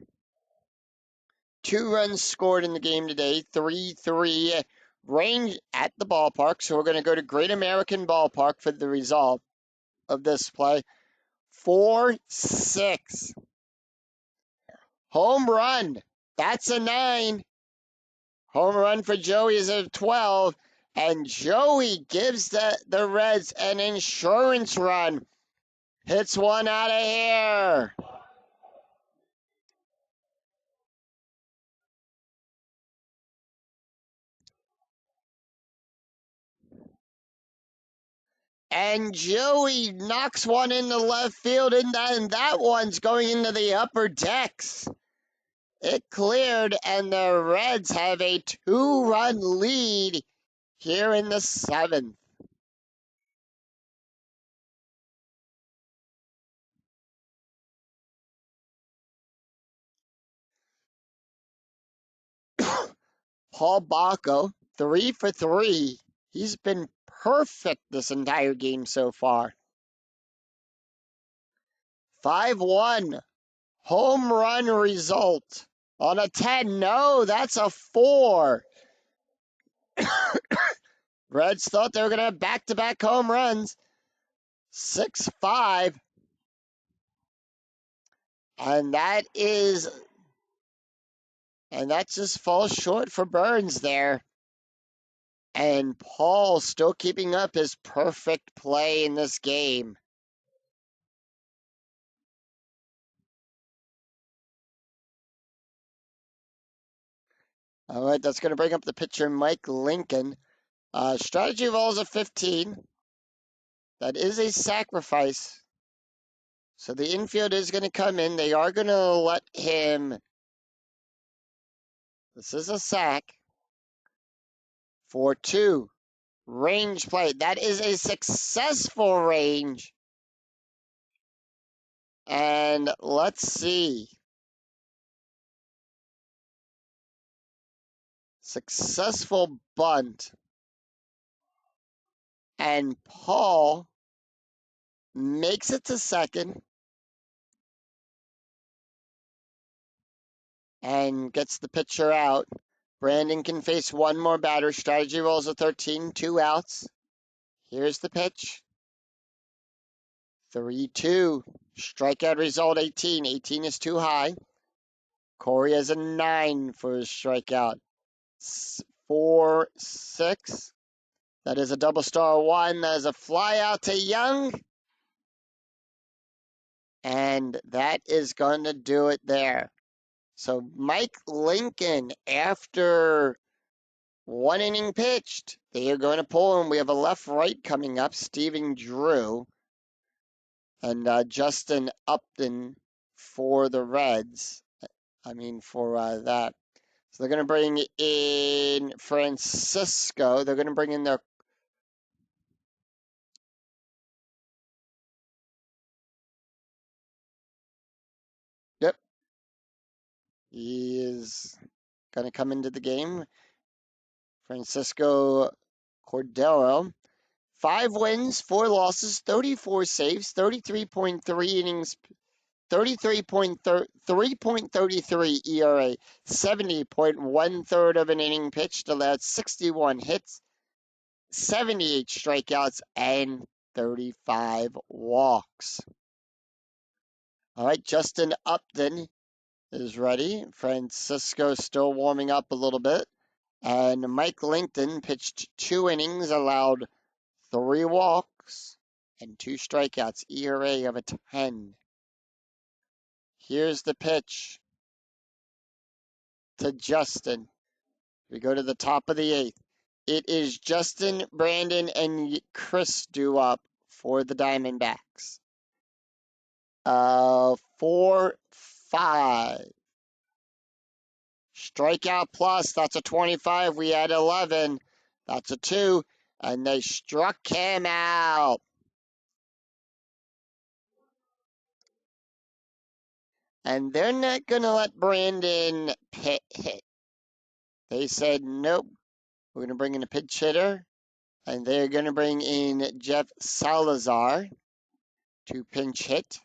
2 runs scored in the game today. 3-3 range at the ballpark. So we're going to go to Great American Ballpark for the result of this play. 4-6. Home run. That's a 9. Home run for Joey is a 12. And Joey gives the Reds an insurance run. Hits one out of here. And Joey knocks one into left field, and that one's going into the upper decks. It cleared, and the Reds have a 2-run lead here in the 7th. Paul Bacco, 3 for 3. He's been perfect this entire game so far. 5-1. Home run result. On a 10. No, that's a 4. Reds thought they were going to have back-to-back home runs. 6-5. And that just falls short for Burns there. And Paul still keeping up his perfect play in this game. All right, that's going to bring up the pitcher, Mike Lincoln. Strategy balls a 15. That is a sacrifice. So the infield is going to come in. They are going to let him. This is a sack. For 2. Range play. That is a successful range. And let's see. Successful bunt. And Paul makes it to second. And gets the pitcher out. Brandon can face one more batter. Strategy rolls a 13, 2 outs. Here's the pitch. 3-2. Strikeout result 18. 18 is too high. Corey has a 9 for his strikeout. 4-6. That is a double star 1. That is a fly out to Young. And that is going to do it there. So Mike Lincoln, after 1 inning pitched, they are going to pull him. We have a left-right coming up, Stephen Drew and Justin Upton for the Reds. For that. So they're going to bring in Francisco. They're going to bring in their Yep. He is going to come into the game. Francisco Cordero 5 wins, 4 losses, 34 saves, 33.3 innings, 3.33 ERA, 70.1/3 of an inning pitched, allowed 61 hits, 78 strikeouts, and 35 walks. All right, Justin Upton is ready. Francisco still warming up a little bit. And Mike Lincoln pitched 2 innings, allowed 3 walks and 2 strikeouts, ERA of a 10. Here's the pitch to Justin. We go to the top of the 8th. It is Justin, Brandon, and Chris due up for the Diamondbacks. 4-5. Strikeout plus, that's a 25. We had 11. That's a 2. And they struck him out. And they're not going to let Brandon hit. They said, nope, we're going to bring in a pinch hitter. And they're going to bring in Jeff Salazar to pinch hit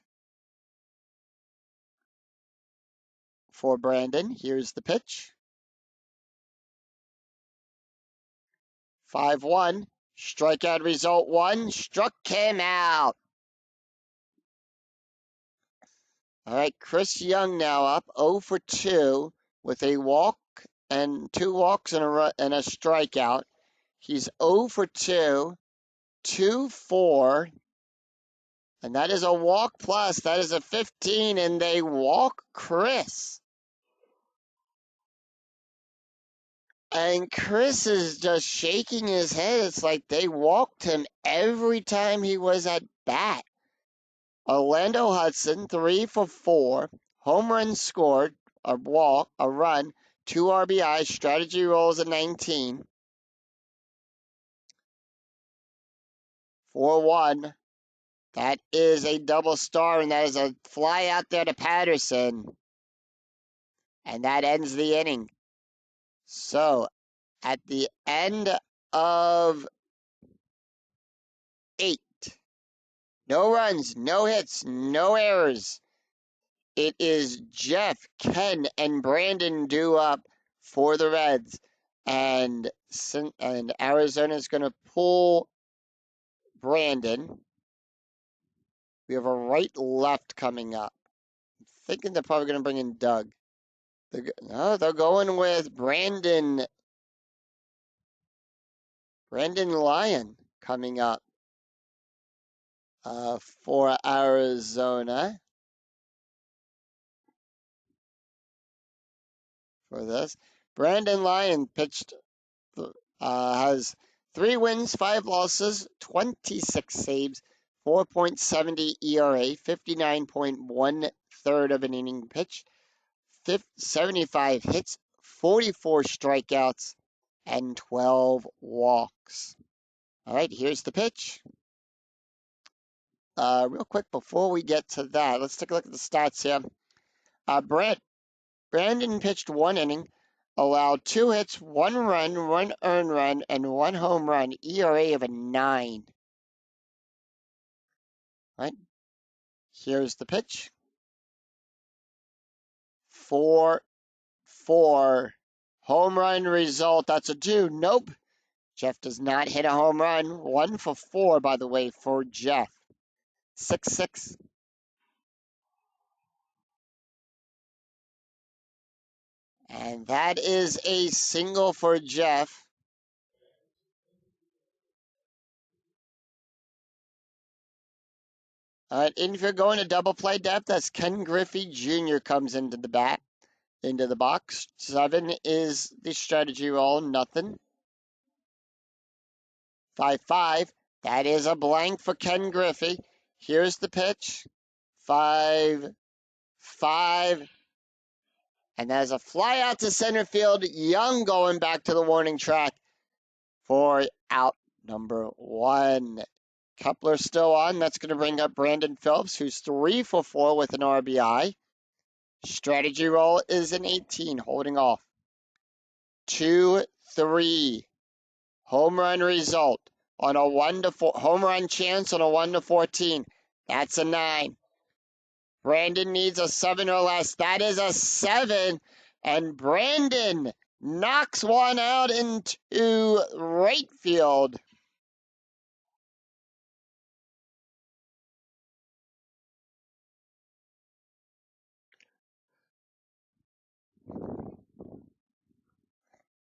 for Brandon. Here's the pitch. 5-1. Strikeout result 1. Struck him out. All right, Chris Young now up 0 for 2 with a walk and 2 walks and a strikeout. He's 0 for 2, 2-4, and that is a walk plus. That is a 15, and they walk Chris. And Chris is just shaking his head. It's like they walked him every time he was at bat. Orlando Hudson, 3 for 4. Home run scored, a walk, a run, 2 RBIs, strategy rolls at 19. 4-1. That is a double star, and that is a fly out there to Patterson. And that ends the inning. So, at the end of 8, no runs, no hits, no errors. It is Jeff, Ken, and Brandon due up for the Reds. And Arizona is going to pull Brandon. We have a right-left coming up. I'm thinking they're probably going to bring in Doug. They're going with Brandon Lyon coming up for Arizona for this. Brandon Lyon pitched, has 3 wins, 5 losses, 26 saves, 4.70 ERA, 59.1/3 of an inning pitched, 75 hits, 44 strikeouts, and 12 walks. All right, here's the pitch. Real quick, before we get to that, let's take a look at the stats here. Brandon pitched 1 inning, allowed 2 hits, 1 run, 1 earned run, and 1 home run, ERA of a 9. All right, here's the pitch. 4-4. Home run result, that's a 2. Nope. Jeff does not hit a home run. 1 for 4, by the way, for Jeff. 6-6. And that is a single for Jeff. And if you're going to double play depth, that's Ken Griffey Jr. comes into the box. 7 is the strategy roll, nothing. 5-5. That is a blank for Ken Griffey. Here's the pitch. 5-5. And there's a fly out to center field. Young going back to the warning track for out number 1. Kepler still on. That's going to bring up Brandon Phillips, who's 3 for 4 with an RBI. Strategy roll is an 18, holding off. 2-3. Home run result. on a 1-4 home run chance on a 1-14. That's a 9. Brandon needs a 7 or less. That is a 7. And Brandon knocks one out into right field.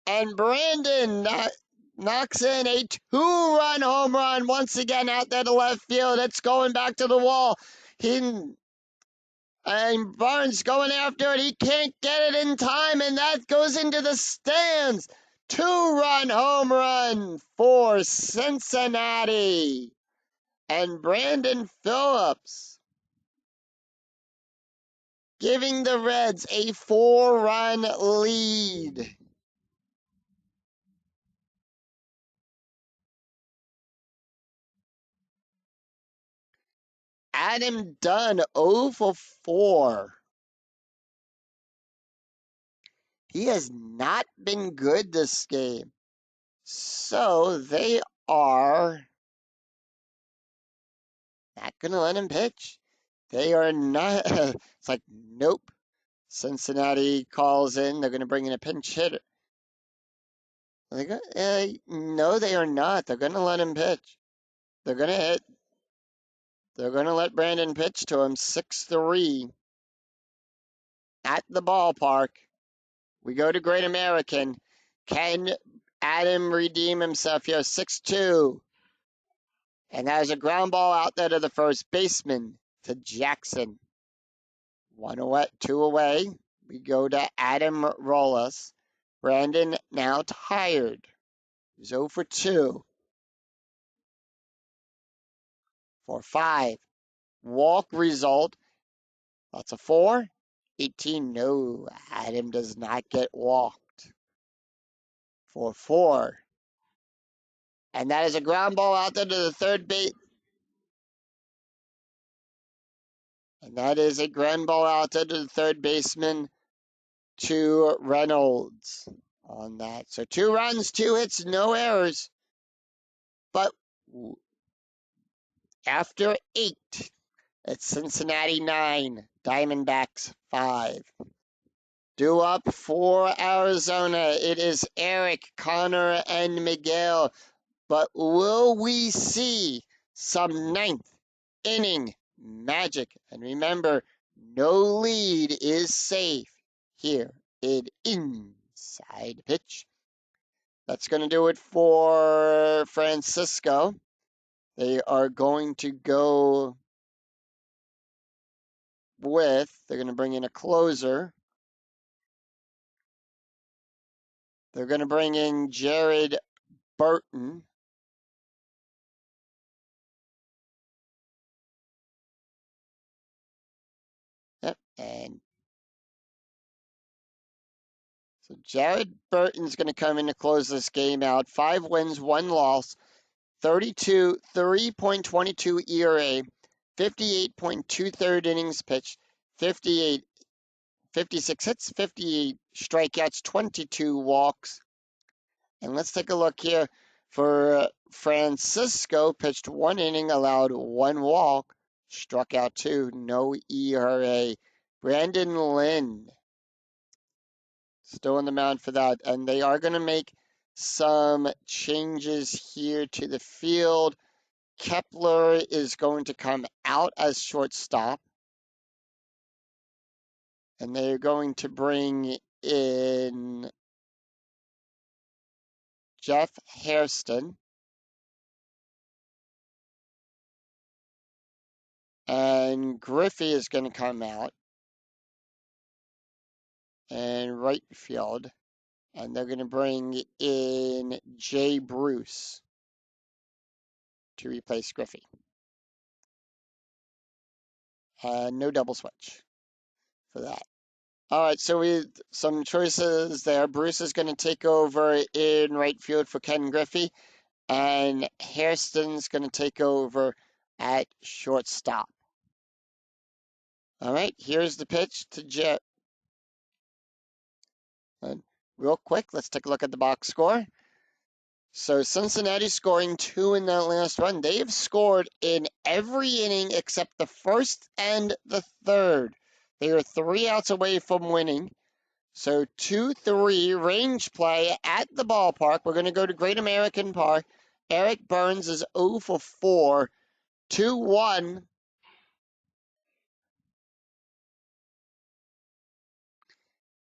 And Brandon knocks in a 2-run home run once again out there to left field. It's going back to the wall. And Barnes going after it. He can't get it in time, and that goes into the stands. 2-run home run for Cincinnati. And Brandon Phillips giving the Reds a 4-run lead. Adam Dunn 0 for 4. He has not been good this game. So they are not going to let him pitch. They are not. It's like, nope. Cincinnati calls in. They're going to bring in a pinch hitter. No, they are not. They're going to let him pitch. They're going to hit. They're going to let Brandon pitch to him. 6-3 at the ballpark. We go to Great American. Can Adam redeem himself here? 6-2. And that is a ground ball out there to the first baseman, to Jackson. 1 away, 2 away. We go to Adam Rollas. Brandon now tired. He's 0 for 2. For 5. Walk result. That's a 4. 18. No, Adam does not get walked. For 4. And that is a ground ball out there to the third base. And that is a ground ball out there to the third baseman, to Reynolds on that. So 2 runs, 2 hits, no errors. But after 8, it's Cincinnati 9, Diamondbacks 5. Due up for Arizona, it is Eric, Connor, and Miguel. But will we see some ninth inning magic? And remember, no lead is safe here in Inside Pitch. That's going to do it for Francisco. They are going to go with, they're going to bring in a closer. They're going to bring in Jared Burton. Yep, and so Jared Burton's going to come in to close this game out. 5 wins, 1 loss, 3.22 ERA, 58.23 innings pitched, 56 hits, 58 strikeouts, 22 walks. And let's take a look here for Francisco. Pitched 1 inning, allowed 1 walk, struck out 2, no ERA. Brandon Lynn still on the mound for that. And they are going to make some changes here to the field. Kepler is going to come out as shortstop. And they're going to bring in Jeff Hairston. And Griffey is going to come out in right field. And they're going to bring in Jay Bruce to replace Griffey. No double switch for that. All right, so we some choices there. Bruce is going to take over in right field for Ken Griffey, and Hairston's going to take over at shortstop. All right, here's the pitch to Jet. And real quick, let's take a look at the box score. So Cincinnati scoring 2 in that last run. They have scored in every inning except the first and the third. They are 3 outs away from winning. So 2-3 range play at the ballpark. We're going to go to Great American Park. Eric Burns is 0 for 4. 2-1.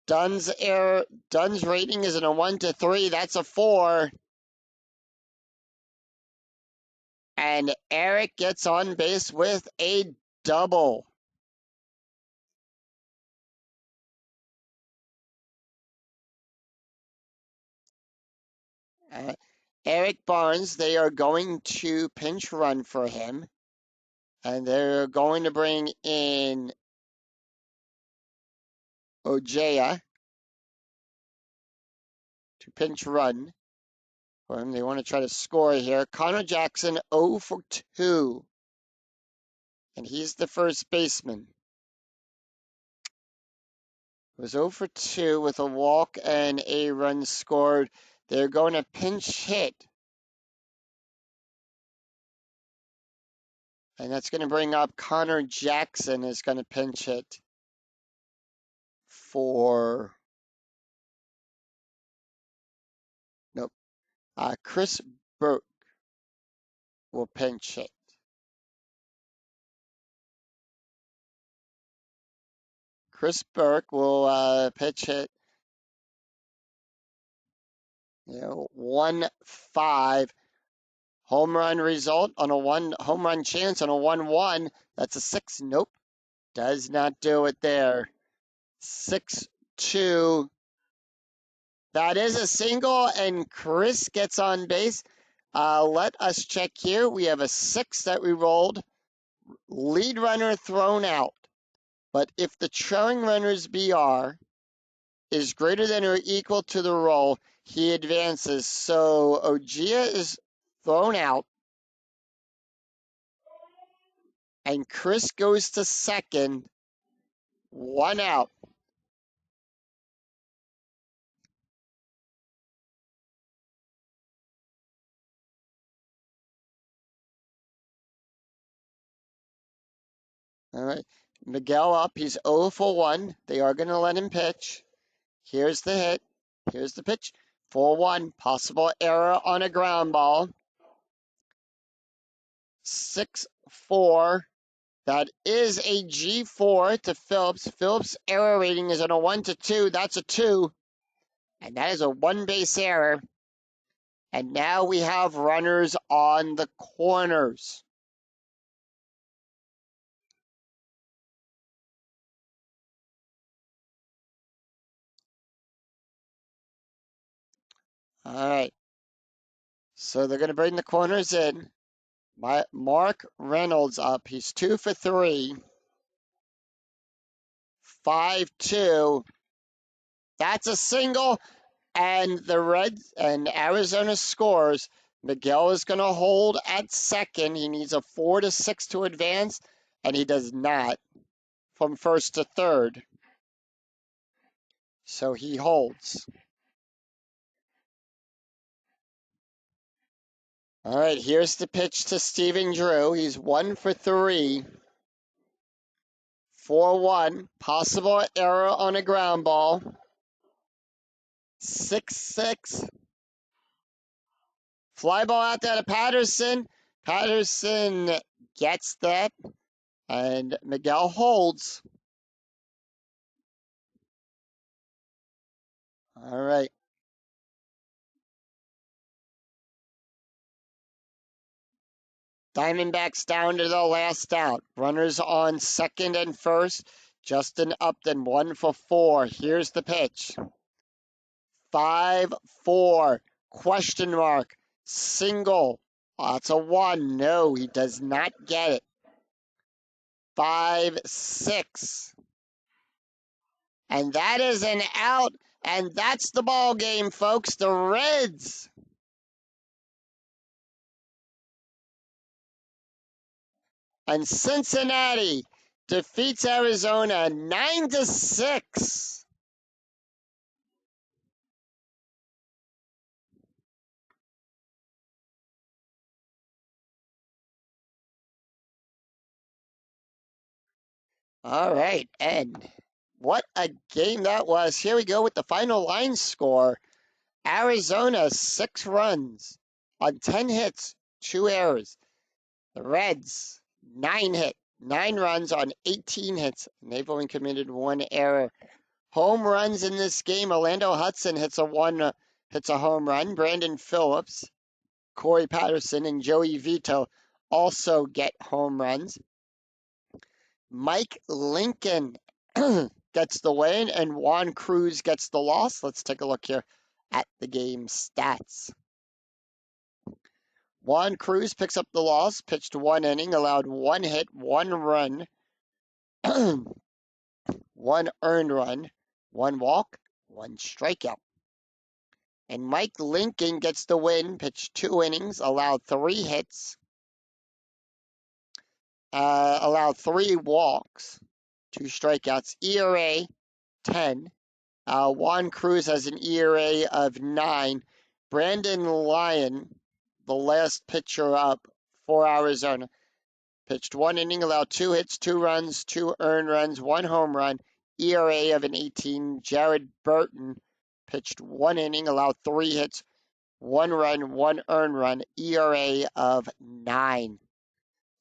Dunn's rating is in a 1-3. That's a 4. And Eric gets on base with a double. Eric Barnes, they are going to pinch run for him. And they're going to bring in Ojea to pinch run for him. They want to try to score here. Connor Jackson 0 for 2. And he's the first baseman. It was 0 for 2 with a walk and a run scored. They're going to pinch hit. And that's going to bring up Connor Jackson is going to pinch hit for... Nope. Chris Burke will pinch hit. Chris Burke will pitch hit. 1-5 home run result on a home run chance on a 1-1. That's a 6. Nope. Does not do it there. 6-2. That is a single, and Chris gets on base. Let us check here. We have a 6 that we rolled. Lead runner thrown out. But if the trailing runner's BR is greater than or equal to the roll, he advances. So Ojea is thrown out. And Chris goes to second. 1 out. All right. Miguel up. He's 0 for 1. They are going to let him pitch. Here's the hit. Here's the pitch. 4-1. Possible error on a ground ball. 6-4. That is a G4 to Phillips. Phillips' error rating is on a 1-2. That's a 2. And that is a 1-base error. And now we have runners on the corners. All right. So they're going to bring the corners in. Mark Reynolds up. He's 2 for 3. 5-2. That's a single. And the Reds and Arizona scores. Miguel is going to hold at second. He needs a 4-6 to advance, and he does not from first to third. So he holds. All right, here's the pitch to Stephen Drew. He's 1 for 3. 4-1. Possible error on a ground ball. 6-6. Fly ball out there to Patterson. Patterson gets that. And Miguel holds. All right. Diamondbacks down to the last out. Runners on second and first. Justin Upton 1 for 4. Here's the pitch. 5-4. Question mark. Single. That's a 1. No, he does not get it. 5-6. And that is an out. And that's the ball game, folks. The Reds and Cincinnati defeats Arizona 9-6. All right, and what a game that was. Here we go with the final line score. Arizona, 6 runs on 10 hits, 2 errors. The Reds, 9 runs on 18 hits, and they've only committed 1 error. Home runs in this game, Orlando Hudson hits a home run. Brandon Phillips, Corey Patterson, and Joey Vito also get home runs. Mike Lincoln gets the win, and Juan Cruz gets the loss. Let's take a look here at the game stats. Juan Cruz picks up the loss, pitched 1 inning, allowed 1 hit, 1 run, 1 earned run, 1 walk, 1 strikeout. And Mike Lincoln gets the win, pitched 2 innings, allowed 3 hits, allowed 3 walks, 2 strikeouts, ERA 10. Juan Cruz has an ERA of 9. Brandon Lyon, the last pitcher up for Arizona, pitched 1 inning, allowed 2 hits, 2 runs, 2 earned runs, 1 home run, ERA of an 18. Jared Burton pitched 1 inning, allowed 3 hits, 1 run, 1 earned run, ERA of 9.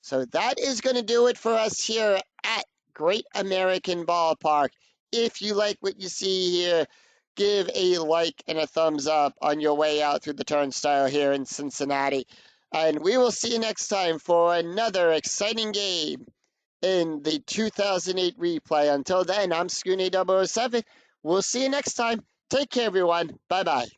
So that is going to do it for us here at Great American Ballpark. If you like what you see here, give a like and a thumbs up on your way out through the turnstile here in Cincinnati. And we will see you next time for another exciting game in the 2008 replay. Until then, I'm Scooney 007. We'll see you next time. Take care, everyone. Bye-bye.